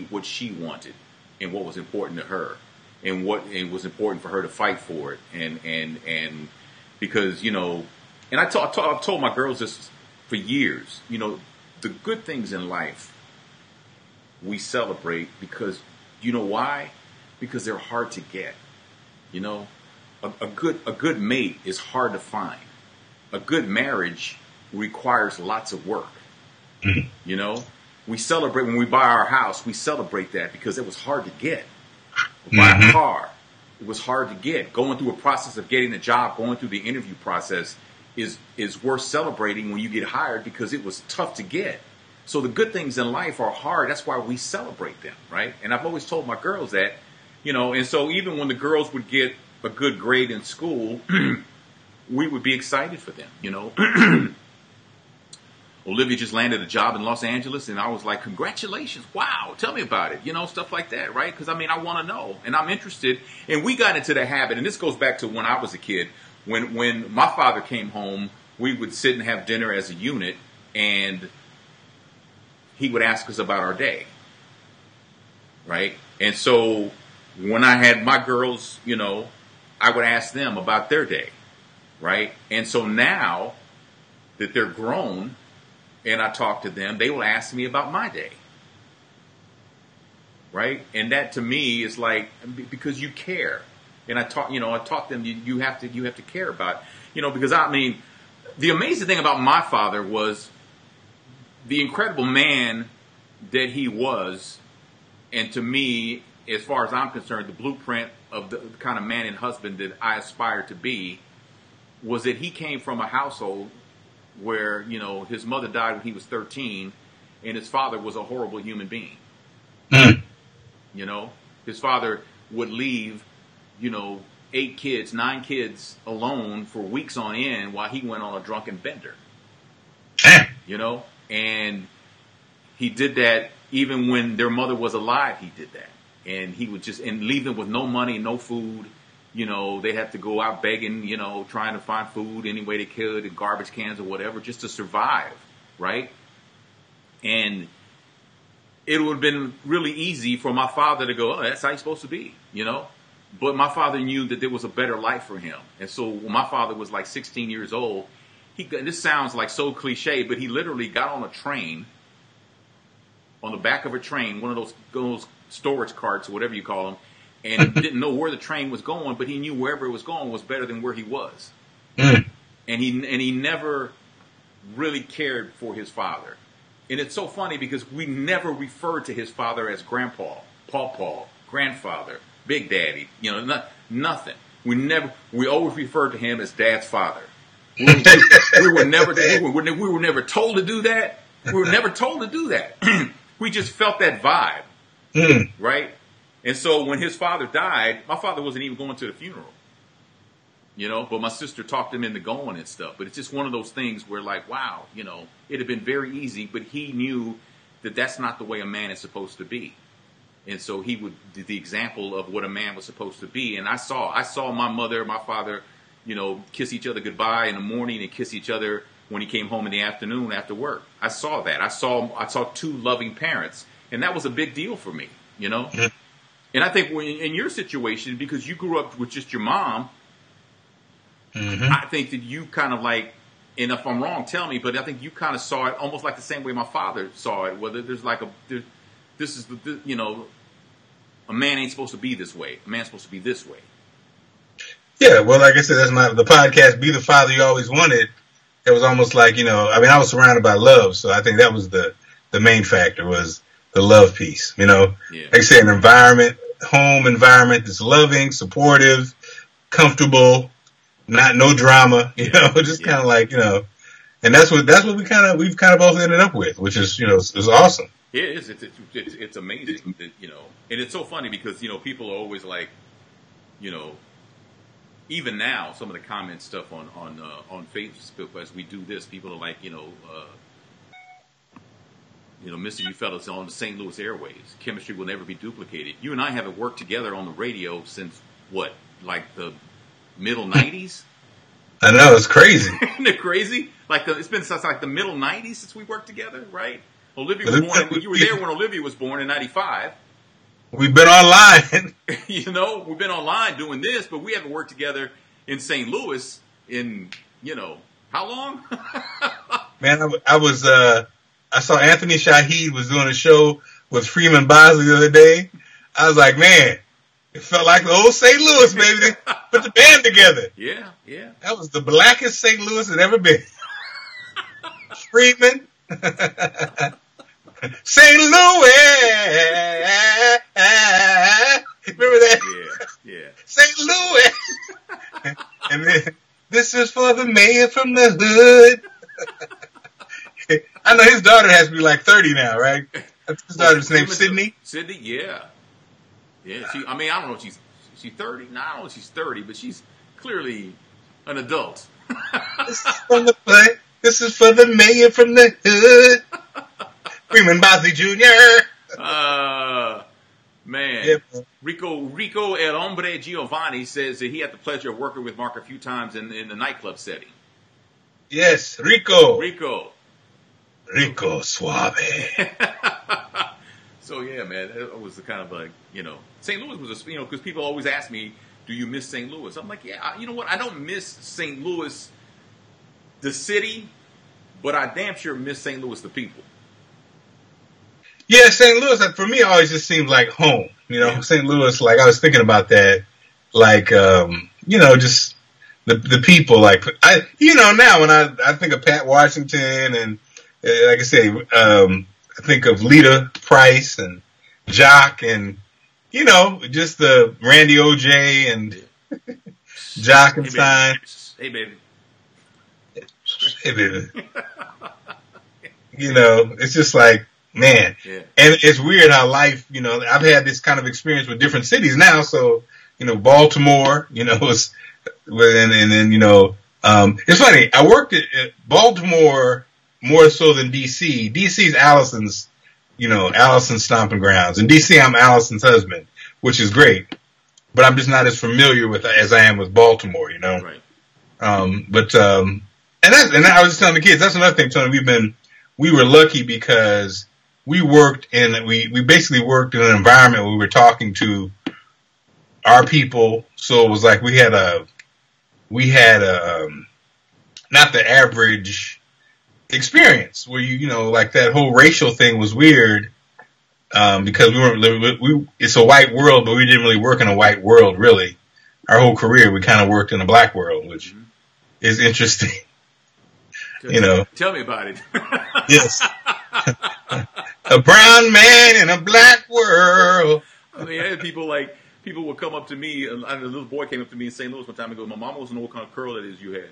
what she wanted and what was important to her, and was important for her to fight for it. And because, and I've told my girls this for years, the good things in life we celebrate, because you know why? Because they're hard to get. A good mate is hard to find. A good marriage requires lots of work. Mm-hmm. We celebrate when we buy our house. We celebrate that because it was hard to get. Buy a car, it was hard to get. Going through a process of getting a job, going through the interview process is worth celebrating when you get hired, because it was tough to get. So the good things in life are hard. That's why we celebrate them, right? And I've always told my girls that, and so even when the girls would get a good grade in school, we would be excited for them, Olivia just landed a job in Los Angeles, and I was like, congratulations, wow, tell me about it, stuff like that, right? Because, I want to know, and I'm interested. And we got into the habit, and this goes back to when I was a kid. When my father came home, we would sit and have dinner as a unit, and he would ask us about our day, right? And so when I had my girls, I would ask them about their day, right? And so now that they're grown and I talk to them, they will ask me about my day, right? And that to me is like, because you care. And I taught them you have to care about, because I mean, the amazing thing about my father was the incredible man that he was, and to me, as far as I'm concerned, the blueprint of the kind of man and husband that I aspire to be was that he came from a household where, his mother died when he was 13, and his father was a horrible human being. Mm. His father would leave, 9 kids alone for weeks on end while he went on a drunken bender. And he did that even when their mother was alive. He did that, and he would just leave them with no money, no food. They had to go out begging, trying to find food any way they could in garbage cans or whatever, just to survive, right? And it would have been really easy for my father to go, oh, that's how he's supposed to be, But my father knew that there was a better life for him. And so when my father was like 16 years old, this sounds like so cliche, but he literally got on a train, on the back of a train, one of those storage carts or whatever you call them, and didn't know where the train was going, but he knew wherever it was going was better than where he was. Mm. And he never really cared for his father. And it's so funny because we never referred to his father as Grandpa, Pawpaw, Grandfather, Big Daddy, nothing. We always referred to him as Dad's father. We were never told to do that. We were never told to do that. We just felt that vibe, right? And so when his father died, my father wasn't even going to the funeral, but my sister talked him into going and stuff. But it's just one of those things where like, wow, it had been very easy, but he knew that that's not the way a man is supposed to be. And so he would do the example of what a man was supposed to be. And I saw my mother, my father, kiss each other goodbye in the morning and kiss each other when he came home in the afternoon after work. I saw that. I saw 2 loving parents, and that was a big deal for me, Mm-hmm. And I think in your situation, because you grew up with just your mom, mm-hmm. I think that you kind of like, and if I'm wrong, tell me, but I think you kind of saw it almost like the same way my father saw it, whether there's like a man ain't supposed to be this way. A man's supposed to be this way. Yeah, well, like I said, that's the podcast, Be the Father You Always Wanted. It was almost like, I was surrounded by love, so I think that was the main factor was the love piece, Yeah. Like I say, an home environment that's loving, supportive, comfortable, no drama, just kind of like, and that's what we've kind of both ended up with, which is, is awesome. Yeah, it is. It's amazing that, and it's so funny because, people are always like, even now, some of the comment stuff on Facebook as we do this, people are like, Mr. You fellas on the St. Louis airways, chemistry will never be duplicated. You and I haven't worked together on the radio since what, like the middle 90s? I know, it's crazy. Isn't it crazy? It's been since like the middle 90s since we worked together, right? Olivia was born. You were there when Olivia was born in '95. We've been online. We've been online doing this, but we haven't worked together in St. Louis in, how long? Man, I saw Anthony Shaheed was doing a show with Freeman Bosley the other day. I was like, man, it felt like the old St. Louis, baby. They put the band together. Yeah. That was the blackest St. Louis had ever been. Freeman. St. Louis. Remember that? Yeah. St. Louis. And then, this is for the mayor from the hood. I know his daughter has to be like 30 now, right? His daughter's named Sydney. Sydney, yeah. Yeah, I don't know if she's 30? No, I don't know if she's 30, but she's clearly an adult. This is for the mayor from the hood. Freeman Bosley Jr. Man. Yeah. Rico El Hombre Giovanni says that he had the pleasure of working with Mark a few times in the nightclub setting. Yes, Rico Suave. So yeah, man, it was the kind of like, St. Louis was because people always ask me, do you miss St. Louis? I'm like, yeah, you know what? I don't miss St. Louis, the city, but I damn sure miss St. Louis, the people. Yeah, St. Louis, for me, always just seems like home. You know, St. Louis, like, I was thinking about that, like, just the people, like, now when I think of Pat Washington and, like I say, I think of Lita Price and Jock and, just the Randy O.J. and Jock and Stein. Hey, baby. Hey, baby. It's just like, man. Yeah. And it's weird how life, I've had this kind of experience with different cities now. So, Baltimore, it's, and then, it's funny. I worked at Baltimore more so than DC. DC's Allison's stomping grounds. In DC, I'm Allison's husband, which is great. But I'm just not as familiar with as I am with Baltimore, Right. And I was just telling the kids, that's another thing, Tony. We were lucky because we basically worked in an environment where we were talking to our people. So it was like we had not the average experience where like that whole racial thing was weird, because it's a white world, but we didn't really work in a white world, really. Our whole career, we kind of worked in a black world, which is interesting. Tell me about it. Yes. A brown man in a black world. I mean, I had people would come up to me, and a little boy came up to me in St. Louis one time and goes, "My mom wants to know what kind of curl it is you have."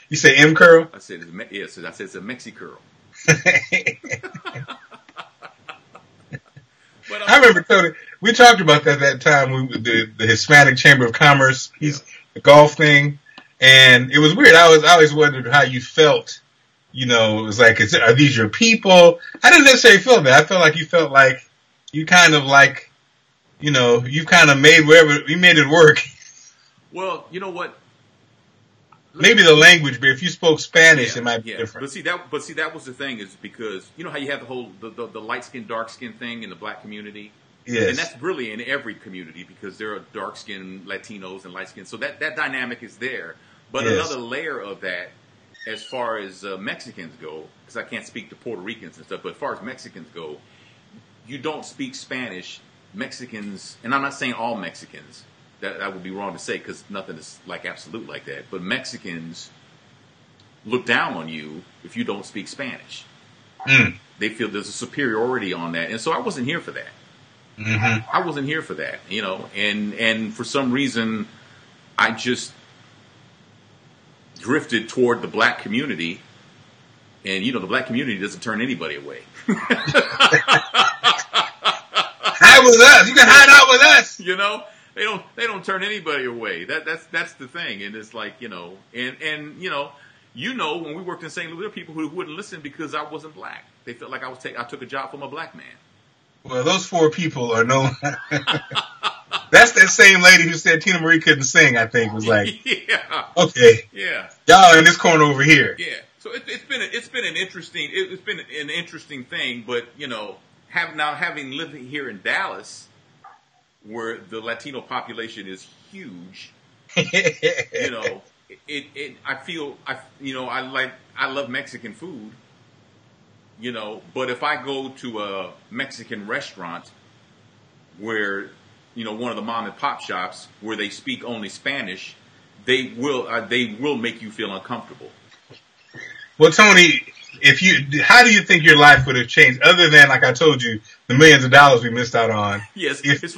You say M curl? I said, yes. I said it's a Mexi curl. I remember, Tony, we talked about that time, the Hispanic Chamber of Commerce, the golf thing. And it was weird. I always wondered how you felt. It was like, are these your people? I didn't necessarily feel that. I felt like you felt like you kind of like, you kind of made you made it work. Well, you know what? Maybe the language, but if you spoke Spanish, it might be different. But see, that was the thing, is because how you have the whole the light skin, dark skin thing in the black community. Yes. And that's really in every community, because there are dark skinned Latinos and light skinned. So that dynamic is there. But another layer of that, as far as Mexicans go, because I can't speak to Puerto Ricans and stuff, but as far as Mexicans go, you don't speak Spanish. Mexicans, and I'm not saying all Mexicans, that would be wrong to say, because nothing is like absolute like that, but Mexicans look down on you if you don't speak Spanish. They feel there's a superiority on that. And so I wasn't here for that. I wasn't here for that, and for some reason I just drifted toward the black community, and the black community doesn't turn anybody away. Hide with us. You can hide out with us. They don't turn anybody away. That's the thing. And it's like, when we worked in St. Louis, there were people who wouldn't listen because I wasn't black. They felt like I took a job from a black man. Well, those four people are no. That's that same lady who said Tina Marie couldn't sing, I think, was like, okay, y'all in this corner over here. Yeah. So it's been an interesting thing, but having lived here in Dallas, where the Latino population is huge, I love Mexican food, but if I go to a Mexican restaurant where one of the mom and pop shops where they speak only Spanish, they will make you feel uncomfortable. Well, Tony, how do you think your life would have changed, other than, like I told you, the millions of dollars we missed out on? Yes, it's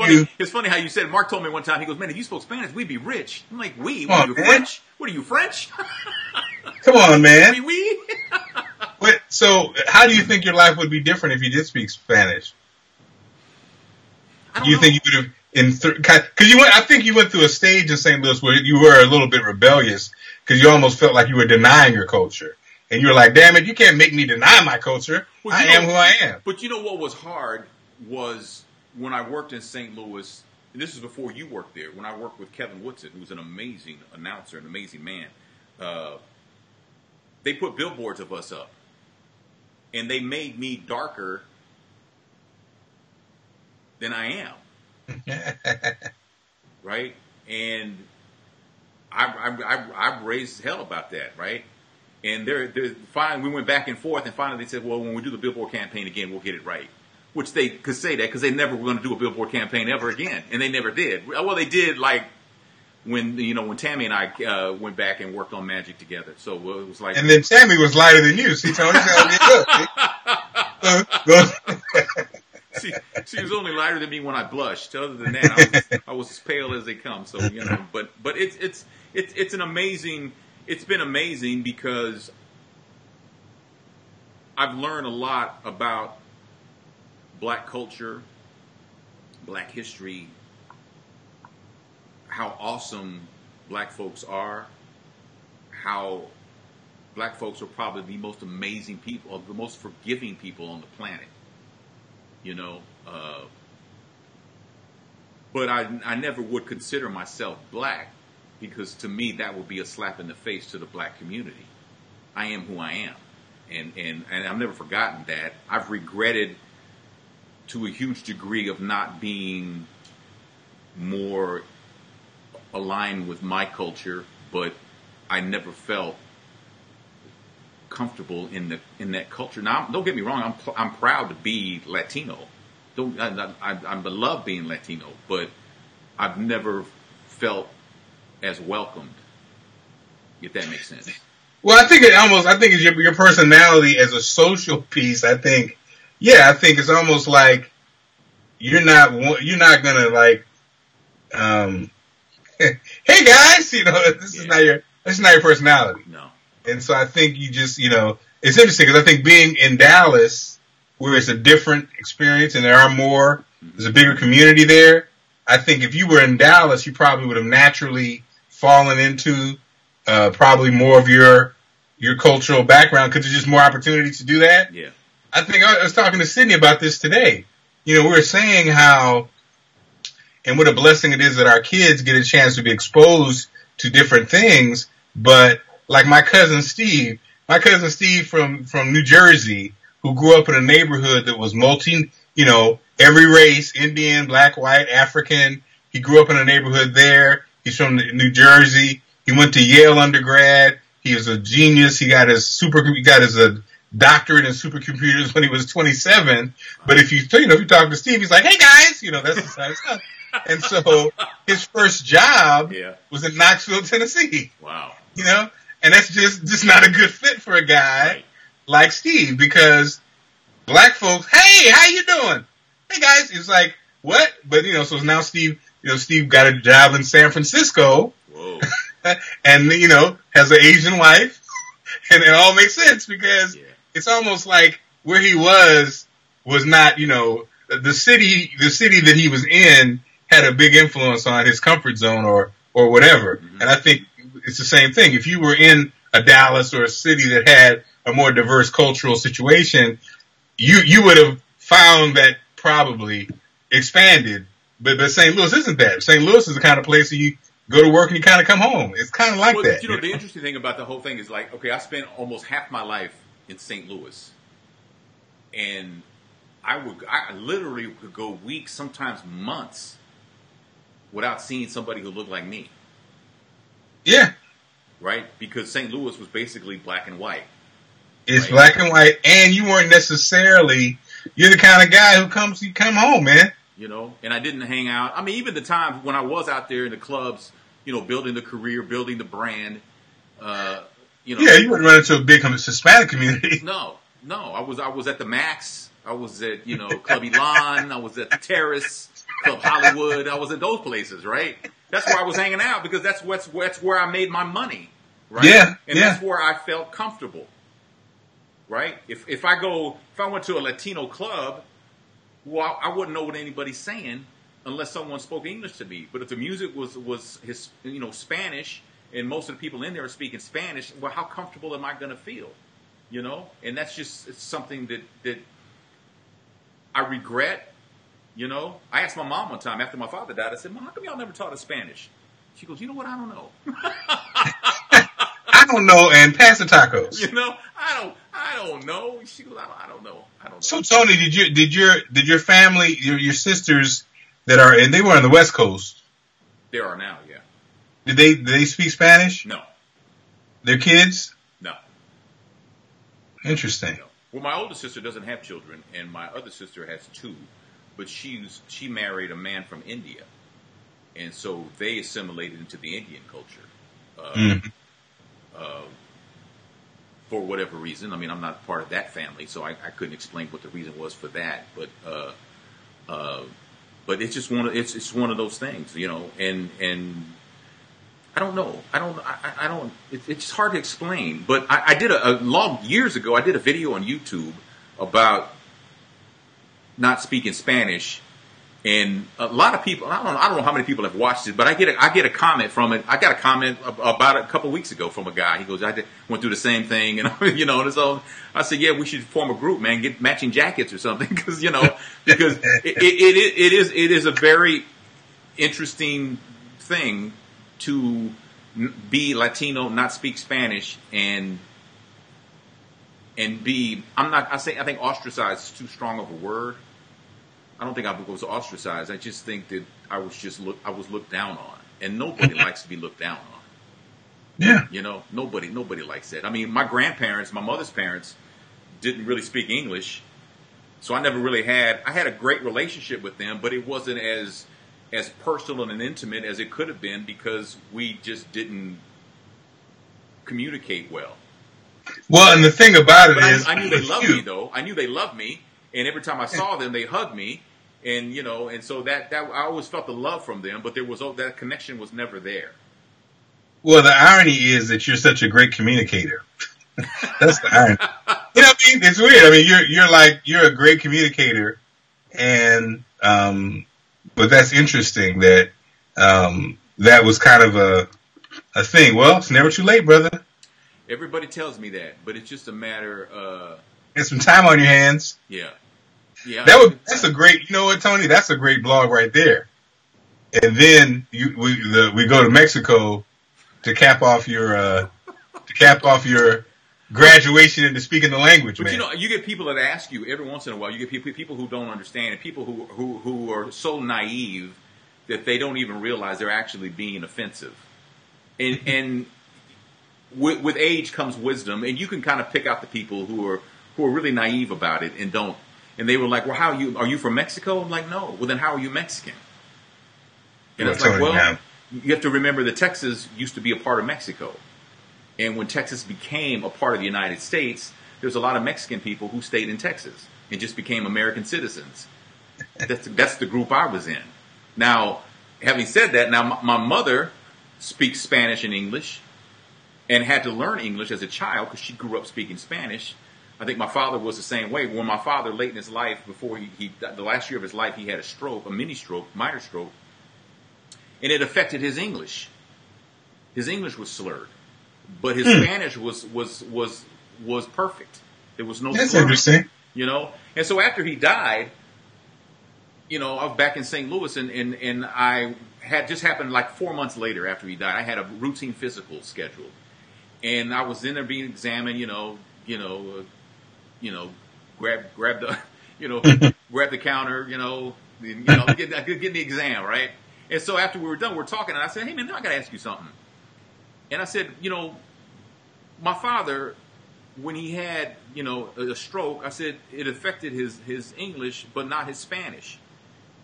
funny how you said. Mark told me one time. He goes, "Man, if you spoke Spanish, we'd be rich." I'm like, "We? What are you, French? What are you, French?" Come on, man. We. So, how do you think your life would be different if you did speak Spanish? I don't know. Think you would have, because I think you went through a stage in St. Louis where you were a little bit rebellious, because you almost felt like you were denying your culture. And you were like, damn it, you can't make me deny my culture. I am who I am. But what was hard was when I worked in St. Louis, and this is before you worked there, when I worked with Kevin Woodson, who's an amazing announcer, an amazing man. They put billboards of us up. And they made me darker than I am. Right? And I raised hell about that, right? And they're fine. We went back and forth, and finally they said, well, when we do the Billboard campaign again, we'll get it right. Which they could say that because they never were going to do a Billboard campaign ever again, and they never did. Well, they did like when Tammy and I went back and worked on Magic together. So it was like, and then Tammy was lighter than you. See, Tony, she was only lighter than me when I blushed. Other than that, I was as pale as they come. So but it's an amazing. It's been amazing because I've learned a lot about Black culture, Black history, how awesome Black folks are, how Black folks are probably the most amazing people, the most forgiving people on the planet. But I never would consider myself Black because to me that would be a slap in the face to the Black community. I am who I am. And I've never forgotten that. I've regretted to a huge degree of not being more aligned with my culture, but I never felt comfortable in that culture. Now, don't get me wrong, I'm proud to be Latino. I love being Latino, but I've never felt as welcomed, if that makes sense. Well, I think it's your personality as a social piece. I think it's almost like you're not gonna like, hey guys, this is not your personality. No. And so I think you just, it's interesting because I think being in Dallas, where it's a different experience and there's a bigger community there. I think if you were in Dallas, you probably would have naturally fallen into probably more of your cultural background because there's just more opportunity to do that. Yeah. I think I was talking to Sydney about this today. We were saying how, and what a blessing it is that our kids get a chance to be exposed to different things. But like my cousin Steve from New Jersey, who grew up in a neighborhood that was every race, Indian, Black, white, African. He grew up in a neighborhood there. He's from New Jersey. He went to Yale undergrad. He was a genius. He got his doctorate in supercomputers when he was 27. But if you talk to Steve, he's like, hey guys, that's the kind of stuff. And so his first job was in Knoxville, Tennessee. Wow. And that's just not a good fit for a guy like Steve because Black folks, hey, how you doing? Hey guys. It's like, what? But so now Steve got a job in San Francisco. Whoa. And has an Asian wife. And it all makes sense because it's almost like where he was not, the city that he was in had a big influence on his comfort zone or whatever. Mm-hmm. And I think it's the same thing. If you were in a Dallas or a city that had a more diverse cultural situation, you would have found that probably expanded. But St. Louis isn't that. St. Louis is the kind of place that you go to work and you kind of come home. It's kind of like that. The interesting thing about the whole thing is like, okay, I spent almost half my life in St. Louis. And I literally could go weeks, sometimes months, without seeing somebody who looked like me. Yeah. Right? Because St. Louis was basically black and white. It's black and white, and you weren't necessarily, you're the kind of guy who come home, man. And I didn't hang out. I mean, even the times when I was out there in the clubs, building the career, building the brand, Yeah, you wouldn't run into a big Hispanic community. No. I was at the Max. I was at, Club Elon. I was at the Terrace, Club Hollywood. I was at those places, right? That's where I was hanging out because that's where I made my money, right? Yeah. And that's where I felt comfortable, right? If I went to a Latino club, well, I wouldn't know what anybody's saying unless someone spoke English to me. But if the music was his, Spanish, and most of the people in there are speaking Spanish, well, how comfortable am I going to feel? And that's just something that I regret. I asked my mom one time after my father died. I said, "Mom, how come y'all never taught us Spanish?" She goes, "You know what? I don't know." I don't know, and pass the tacos. I don't know. She goes, I don't know. So Tony, did your family, your sisters and they were on the West Coast? There are now, yeah. Did they speak Spanish? No. Their kids? No. Interesting. Well, my older sister doesn't have children, and my other sister has two, but she married a man from India, and so they assimilated into the Indian culture for whatever reason. I mean, I'm not part of that family, so I couldn't explain what the reason was for that. But it's just it's one of those things, and I don't know. I don't. It's hard to explain. But I did years ago. I did a video on YouTube about not speaking Spanish, and a lot of people. I don't know how many people have watched it, but I get a comment from it. I got a comment about it a couple of weeks ago from a guy. He goes, "I went through the same thing," and and so I said, "Yeah, we should form a group, man. Get matching jackets or something, because it is a very interesting thing." To be Latino, not speak Spanish, and be, I think ostracized is too strong of a word. I don't think I was ostracized. I just think that I was looked down on, and nobody likes to be looked down on. Yeah. Nobody likes that. I mean, my grandparents, my mother's parents, didn't really speak English, so I never really I had a great relationship with them, but it wasn't as personal and intimate as it could have been, because we just didn't communicate well. Well, and the thing about it is, I knew they loved me, though. I knew they loved me, and every time I saw them, they hugged me, and and so that I always felt the love from them, but that connection was never there. Well, the irony is that you're such a great communicator. That's the irony. It's weird. I mean, you're a great communicator, and but that's interesting that that was kind of a thing. Well, it's never too late, brother. Everybody tells me that, but it's just a matter of get some time on your hands. Yeah. That's a great. You know what, Tony? That's a great blog right there. And then we go to Mexico to cap off your graduation into speaking the language, but man. You get people that ask you every once in a while. You get people who don't understand, and people who are so naive that they don't even realize they're actually being offensive. And with age comes wisdom, and you can kind of pick out the people who are really naive about it and don't. And they were like, "Well, are you from Mexico?" I'm like, "No." Well, then how are you Mexican? And it's like, well, you have to remember that Texas used to be a part of Mexico. And when Texas became a part of the United States, there's a lot of Mexican people who stayed in Texas and just became American citizens. That's the group I was in. Now, having said that, now my mother speaks Spanish and English and had to learn English as a child because she grew up speaking Spanish. I think my father was the same way. When my father, late in his life, before the last year of his life, he had a stroke, a minor stroke, and it affected his English. His English was slurred. But his Spanish was perfect. There was no. That's interesting. And so after he died, I was back in St. Louis, and I had just happened like 4 months later after he died. I had a routine physical scheduled, and I was in there being examined. Grab the, grab the counter. Get the exam, right? And so after we were done, we're talking, and I said, "Hey man, I got to ask you something." And I said, my father, when he had, a stroke, I said it affected his English, but not his Spanish.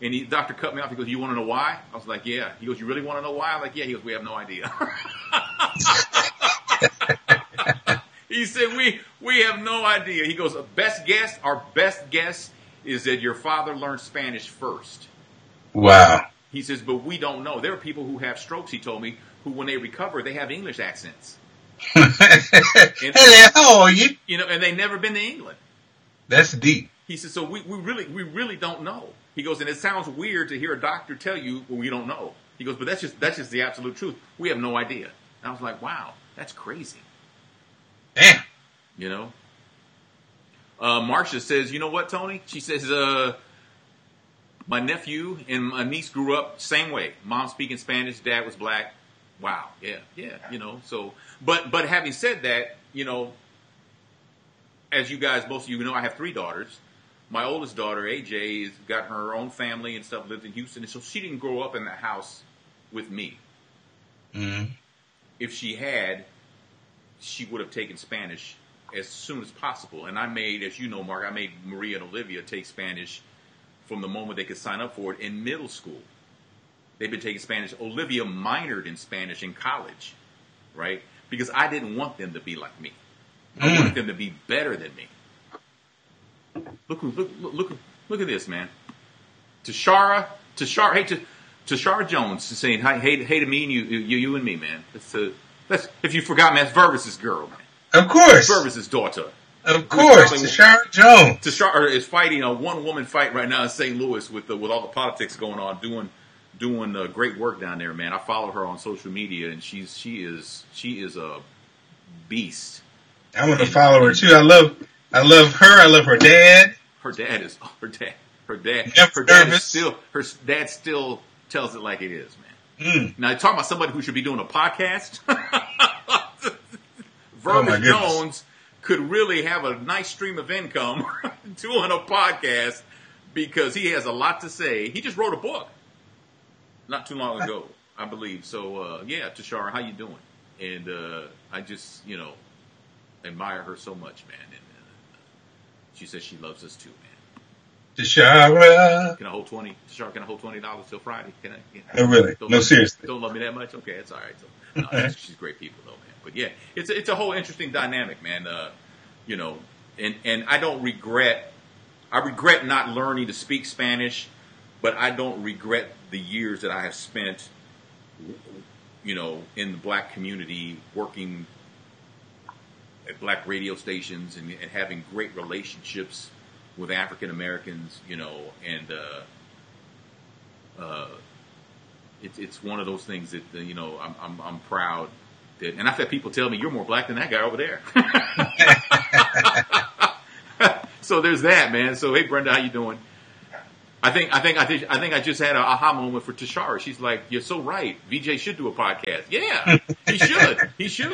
And the doctor cut me off. He goes, "You want to know why?" I was like, "Yeah." He goes, "You really want to know why?" I'm like, "Yeah." He goes, "We have no idea." He said, we have no idea. He goes, our best guess is that your father learned Spanish first. Wow. He says, but we don't know. There are people who have strokes, he told me, who when they recover, they have English accents. Hey, how are you? And they never been to England. That's deep. He says, so we really don't know. He goes, and it sounds weird to hear a doctor tell you, well, we don't know. He goes, but that's just the absolute truth. We have no idea. And I was like, wow, that's crazy. Damn. Marcia says, you know what, Tony? She says, my nephew and my niece grew up same way. Mom speaking Spanish, dad was black. Wow. Yeah. So, but having said that, as you guys, most of you know, I have 3 daughters. My oldest daughter, AJ, has got her own family and stuff, lived in Houston. And so she didn't grow up in the house with me. Mm-hmm. If she had, she would have taken Spanish as soon as possible. And I made, as you know, Mark, I made Maria and Olivia take Spanish from the moment they could sign up for it in middle school. They've been taking Spanish. Olivia minored in Spanish in college, right? Because I didn't want them to be like me. I wanted them to be better than me. Look at this, man. Tashara Jones is saying, hey to me and you and me, man. That's if you forgot, man, that's Vervis's girl, man. Of course. Vervis's daughter. Of course. Tashara Jones. Tashara is fighting a one-woman fight right now in St. Louis with all the politics going on, doing great work down there, man. I follow her on social media, and she is a beast. I want to follow her too. I love her. I love her dad. Her dad still tells it like it is, man. Now, talking about somebody who should be doing a podcast, Vervis Jones could really have a nice stream of income doing a podcast because he has a lot to say. He just wrote a book not too long ago, I believe. So, yeah, Tashara, how you doing? And I just, admire her so much, man. And she says she loves us too, man. Tashara. Can I hold $20? Tashara, can I hold $20 till Friday? Can I? Yeah. Oh, really? No, seriously. Don't love me that much? Okay, it's all right. So, she's great people, though, man. But yeah, it's a whole interesting dynamic, man. And I don't regret. I regret not learning to speak Spanish, but I don't regret the years that I have spent, in the black community, working at black radio stations and having great relationships with African Americans, and it's one of those things that I'm proud that, and I've had people tell me you're more black than that guy over there. So there's that, man. So hey, Brenda, how you doing? I think I just had an aha moment for Tashara. She's like, "You're so right. VJ should do a podcast." Yeah, he should. He should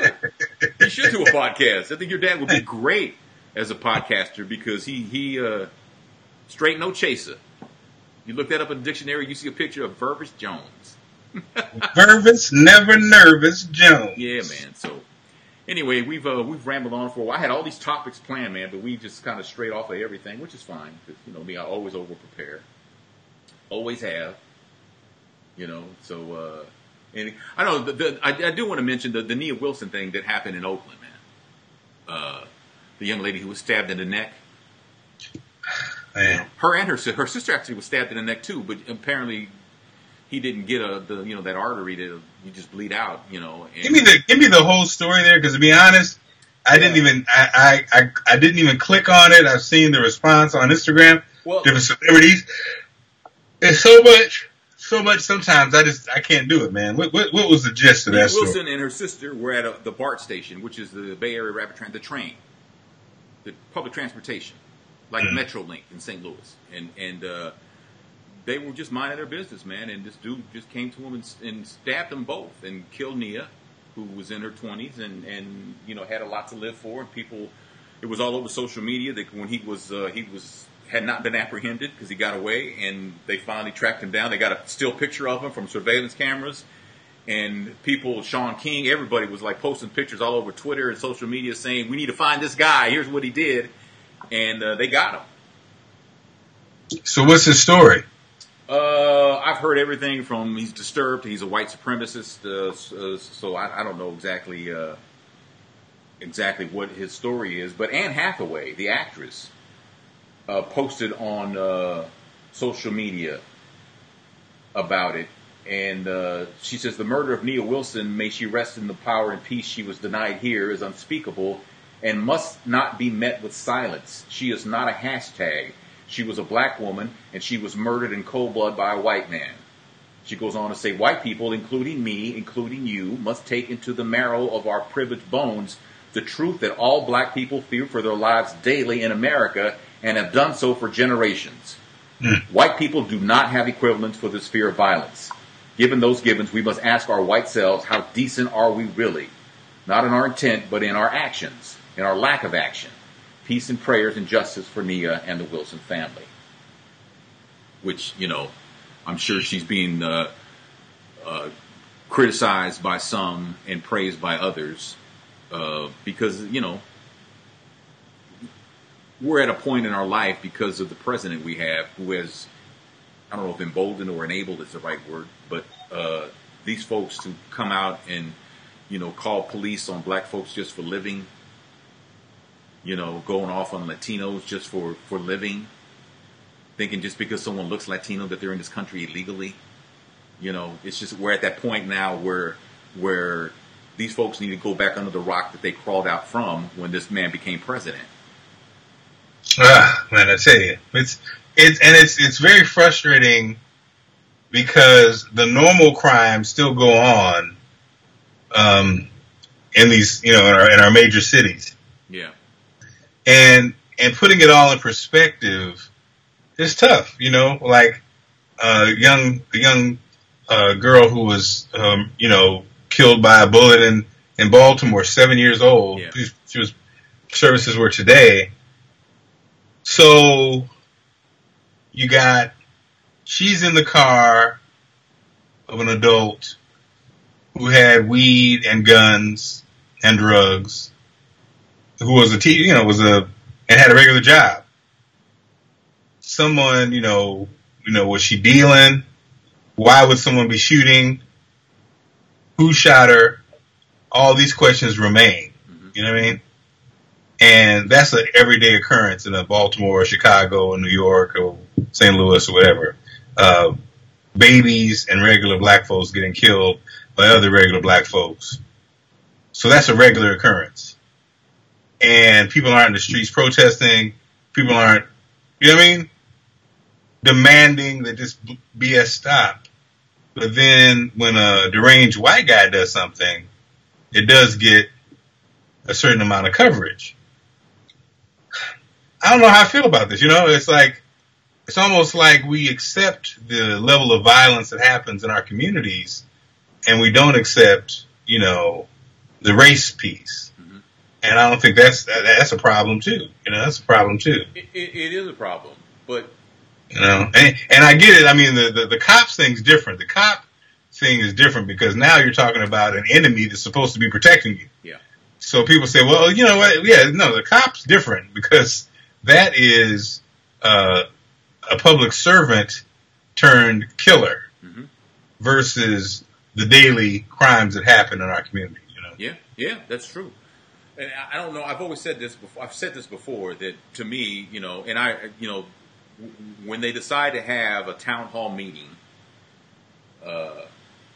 do a podcast. I think your dad would be great as a podcaster because he straight no chaser. You look that up in the dictionary, you see a picture of Vervis Jones. Vervis, never nervous Jones. Yeah, man. So anyway, we've rambled on for a while. I had all these topics planned, man, but we just kind of straight off of everything, which is fine because me, I always over prepare. Always have, So, and I know I do want to mention the Nia Wilson thing that happened in Oakland, man. The young lady who was stabbed in the neck. Man. Her and her sister actually was stabbed in the neck too, but apparently he didn't get that artery that you just bleed out, And give me the whole story there, because to be honest, I didn't even click on it. I've seen the response on Instagram. Well, different celebrities. It's so much. Sometimes I can't do it, man. What was the gist of that story? Wilson and her sister were at the BART station, which is the Bay Area Rapid Transit, the train, the public transportation, like Metrolink in St. Louis, and they were just minding their business, man. And this dude just came to them and stabbed them both and killed Nia, who was in her 20s and had a lot to live for. And people, it was all over social media that when he had not been apprehended because he got away, and they finally tracked him down. They got a still picture of him from surveillance cameras, and people, Sean King, everybody was like posting pictures all over Twitter and social media saying, "We need to find this guy. Here's what he did," and they got him. So what's his story? I've heard everything from he's disturbed, he's a white supremacist, so I don't know exactly what his story is. But Anne Hathaway, the actress, posted on social media about it, and she says the murder of Nia Wilson, may she rest in the power and peace she was denied here, is unspeakable and must not be met with silence. She is not a hashtag. She was a black woman, and she was murdered in cold blood by a white man. She goes on to say, white people, including me, including you, must take into the marrow of our privileged bones the truth that all black people fear for their lives daily in America and have done so for generations. White people do not have equivalents for this fear of violence. Given those givens, we must ask our white selves, how decent are we really? Not in our intent, but in our actions, in our lack of action. Peace and prayers and justice for Nia and the Wilson family. Which, I'm sure she's being criticized by some and praised by others because, we're at a point in our life because of the president we have who has, I don't know if emboldened or enabled is the right word, but these folks to come out and, call police on black folks just for living, going off on Latinos just for living, thinking just because someone looks Latino that they're in this country illegally. It's just we're at that point now where these folks need to go back under the rock that they crawled out from when this man became president. Man, I tell you, it's very frustrating because the normal crimes still go on, in these, in our major cities. Yeah. And putting it all in perspective is tough, like a young girl who was, killed by a bullet in Baltimore, 7 years old. Yeah. She was, services were today. So she's in the car of an adult who had weed and guns and drugs, who was and had a regular job. Someone, was she dealing? Why would someone be shooting? Who shot her? All these questions remain. Mm-hmm. You know what I mean? And that's an everyday occurrence in Baltimore or Chicago or New York or St. Louis or whatever. Babies and regular black folks getting killed by other regular black folks. So that's a regular occurrence. And people aren't in the streets protesting. People aren't, demanding that this BS stop. But then when a deranged white guy does something, it does get a certain amount of coverage. I don't know how I feel about this. It's almost like we accept the level of violence that happens in our communities and we don't accept, the race piece. Mm-hmm. And I don't think that's a problem too. That's a problem too. It is a problem, but and I get it. I mean, the cops thing's different. The cop thing is different because now you're talking about an enemy that's supposed to be protecting you. Yeah. So people say, well, you know what? Yeah, no, the cop's different because that is a public servant turned killer mm-hmm. versus the daily crimes that happen in our community. Yeah, that's true. And I don't know. I've always said this before. I've said this before that to me, and I, when they decide to have a town hall meeting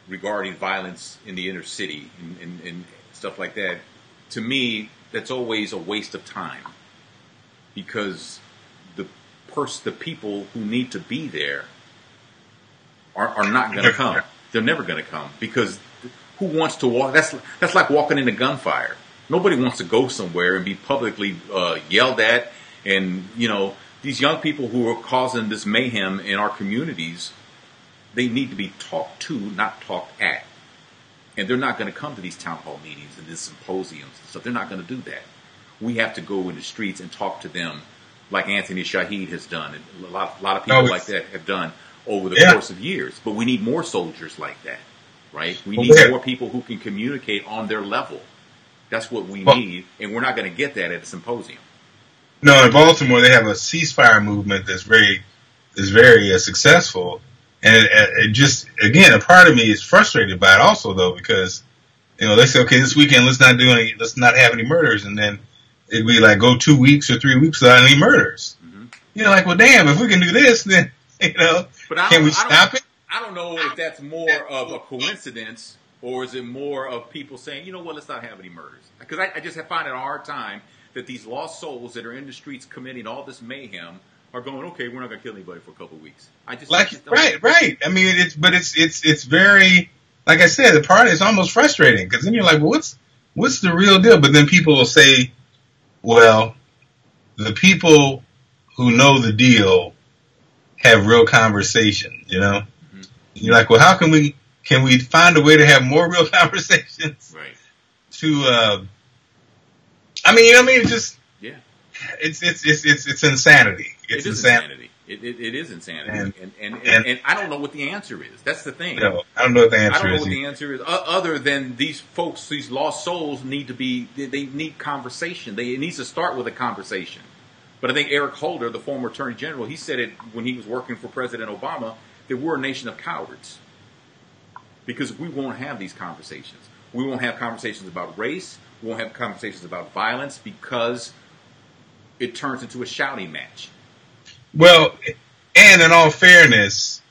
regarding violence in the inner city and stuff like that, to me, that's always a waste of time because the people who need to be there are not going to come. They're never going to come because who wants to walk? That's like walking in a gunfire. Nobody wants to go somewhere and be publicly yelled at. And, these young people who are causing this mayhem in our communities, they need to be talked to, not talked at. And they're not going to come to these town hall meetings and these symposiums and stuff. They're not going to do that. We have to go in the streets and talk to them like Anthony Shaheed has done and a lot of people like that have done over the course of years. But we need more soldiers like that, right? We need more people who can communicate on their level. That's what we need, and we're not going to get that at a symposium. No, in Baltimore they have a ceasefire movement that's very successful, and it just, again, a part of me is frustrated by it also though because they say, okay, this weekend let's not have any murders, and then it'd be like go 2 weeks or 3 weeks without any murders. Mm-hmm. Like, well, damn, if we can do this, then can we stop it? I don't know if that's more of a coincidence. Or is it more of people saying, let's not have any murders? Because I just find it a hard time that these lost souls that are in the streets committing all this mayhem are going, okay, we're not going to kill anybody for a couple of weeks. Right. I mean, it's very, like I said, the part is almost frustrating because then you're like, well, what's the real deal? But then people will say, well, the people who know the deal have real conversations, Mm-hmm. You're like, well, how can we find a way to have more real conversations? Right. It's just, it's insanity. It's insanity. It is insanity. And I don't know what the answer is. That's the thing. No, I don't know what the answer is. I don't know what the answer is. Other than these folks, these lost souls they need conversation. It needs to start with a conversation. But I think Eric Holder, the former Attorney General, he said it when he was working for President Obama, that we're a nation of cowards. Because we won't have these conversations. We won't have conversations about race. We won't have conversations about violence because it turns into a shouting match. Well, and in all fairness,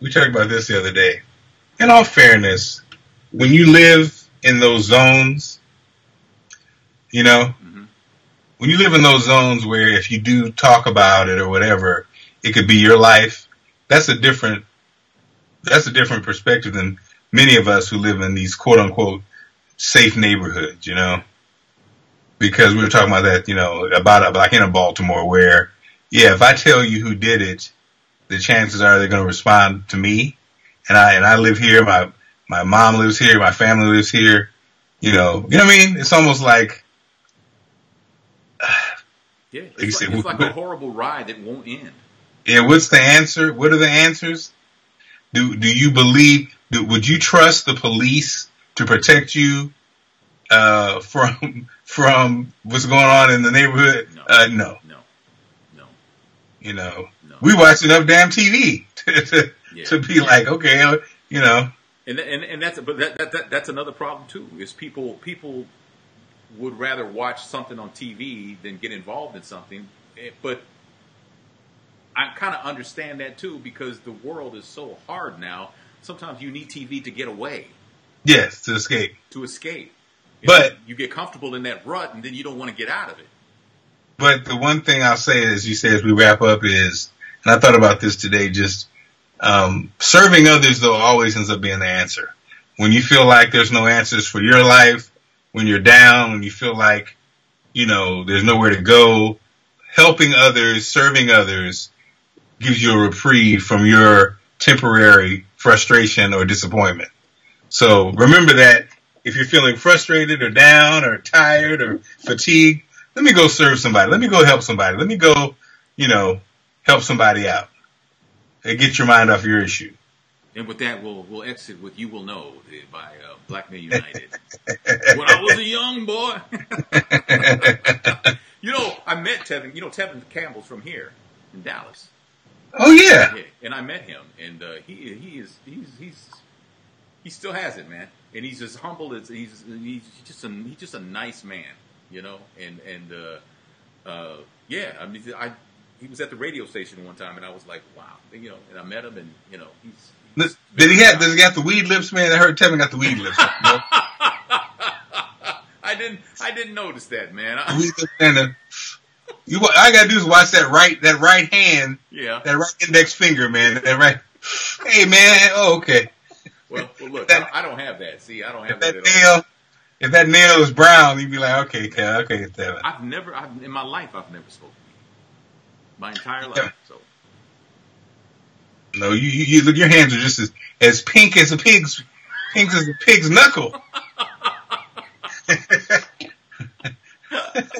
we talked about this the other day. In all fairness, when you live in those zones, you know, when you live in those zones where if you do talk about it or whatever, it could be your life. That's a different perspective than many of us who live in these quote unquote safe neighborhoods, you know, because we were talking about that, you know, about like in Baltimore where, yeah, if I tell you who did it, the chances are they're going to respond to me. And I live here. My mom lives here. My family lives here. You know what I mean? It's almost like, yeah, it's like a horrible ride that won't end. Yeah, what's the answer? What are the answers? Do you believe? Would you trust the police to protect you from what's going on in the neighborhood? No. You know, we watch enough damn TV to be like, okay, you know. And that's another problem too. Is people would rather watch something on TV than get involved in something. But I kind of understand that too because the world is so hard now. Sometimes you need TV to get away. Yes, to escape. But you get comfortable in that rut, and then you don't want to get out of it. But the one thing I'll say, as you say, as we wrap up is, and I thought about this today, just serving others, though, always ends up being the answer. When you feel like there's no answers for your life, when you're down, when you feel like, you know, there's nowhere to go, helping others, serving others gives you a reprieve from your temporary frustration or disappointment. So remember that if you're feeling frustrated or down or tired or fatigued, let me go serve somebody. Let me go help somebody. Let me go, you know, help somebody out and get your mind off your issue. And with that, we'll exit with "You Will Know" by Black Men United. When I was a young boy. You know, I met Tevin. You know, Tevin Campbell's from here in Dallas. Oh yeah. And I met him, and he still has it, man. And he's as humble as he's just a nice man, you know. And yeah, I mean, he was at the radio station one time, and I was like, wow, you know. And I met him, and you know, does he have the weed lips, man? I heard Tevin got the weed lips. You know? I didn't notice that, man. I gotta do is watch that right hand, that right index finger, man. That right. Hey, man. Oh, okay. Well, look, I don't have that. See, I don't have that at all. If that nail is brown, you'd be like, okay, Tevin. In my life, I've never smoked weed. My entire life, so. No, you look. Your hands are just as pink as a pig's knuckle.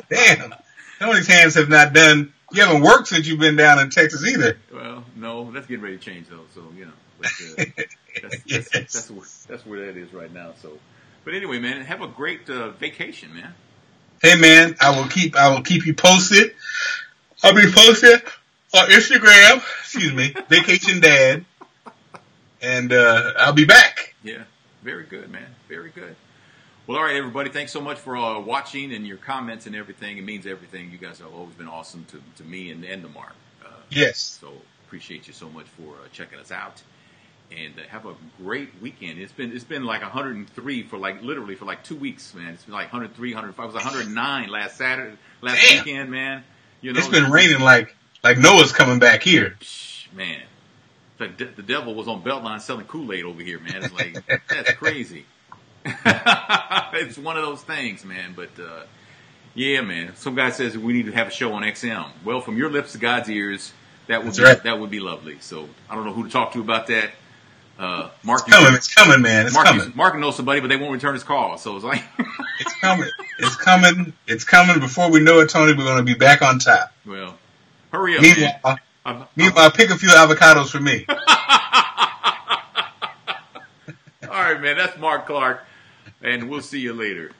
Damn, some of these hands have not done. You haven't worked since you've been down in Texas either. Well, no, that's getting ready to change though. So you know, but, that's where that is right now. So, but anyway, man, have a great vacation, man. Hey, man, I will keep you posted. I'll be posted on Instagram. Excuse me, Vacation Dad, and I'll be back. Yeah, very good, man. Very good. Well, all right, everybody. Thanks so much for watching and your comments and everything. It means everything. You guys have always been awesome to me and to Mark. Yes. So appreciate you so much for checking us out. And have a great weekend. It's been like 103 for literally 2 weeks, man. It's been like 103, 105. It was 109 last weekend, man. You know, it's been raining like Noah's coming back here. Man, the devil was on Beltline selling Kool-Aid over here, man. It's like that's crazy. It's one of those things, man. But yeah, man. Some guy says we need to have a show on XM. Well, from your lips to God's ears, that would be lovely. So I don't know who to talk to about that. Mark, it's coming, man. It's coming. Mark knows somebody, but they won't return his call. So it's like it's coming. It's coming. It's coming. Before we know it, Tony, we're going to be back on top. Well, hurry up. Meanwhile, pick a few avocados for me. All right, man. That's Marc Clarke, and we'll see you later.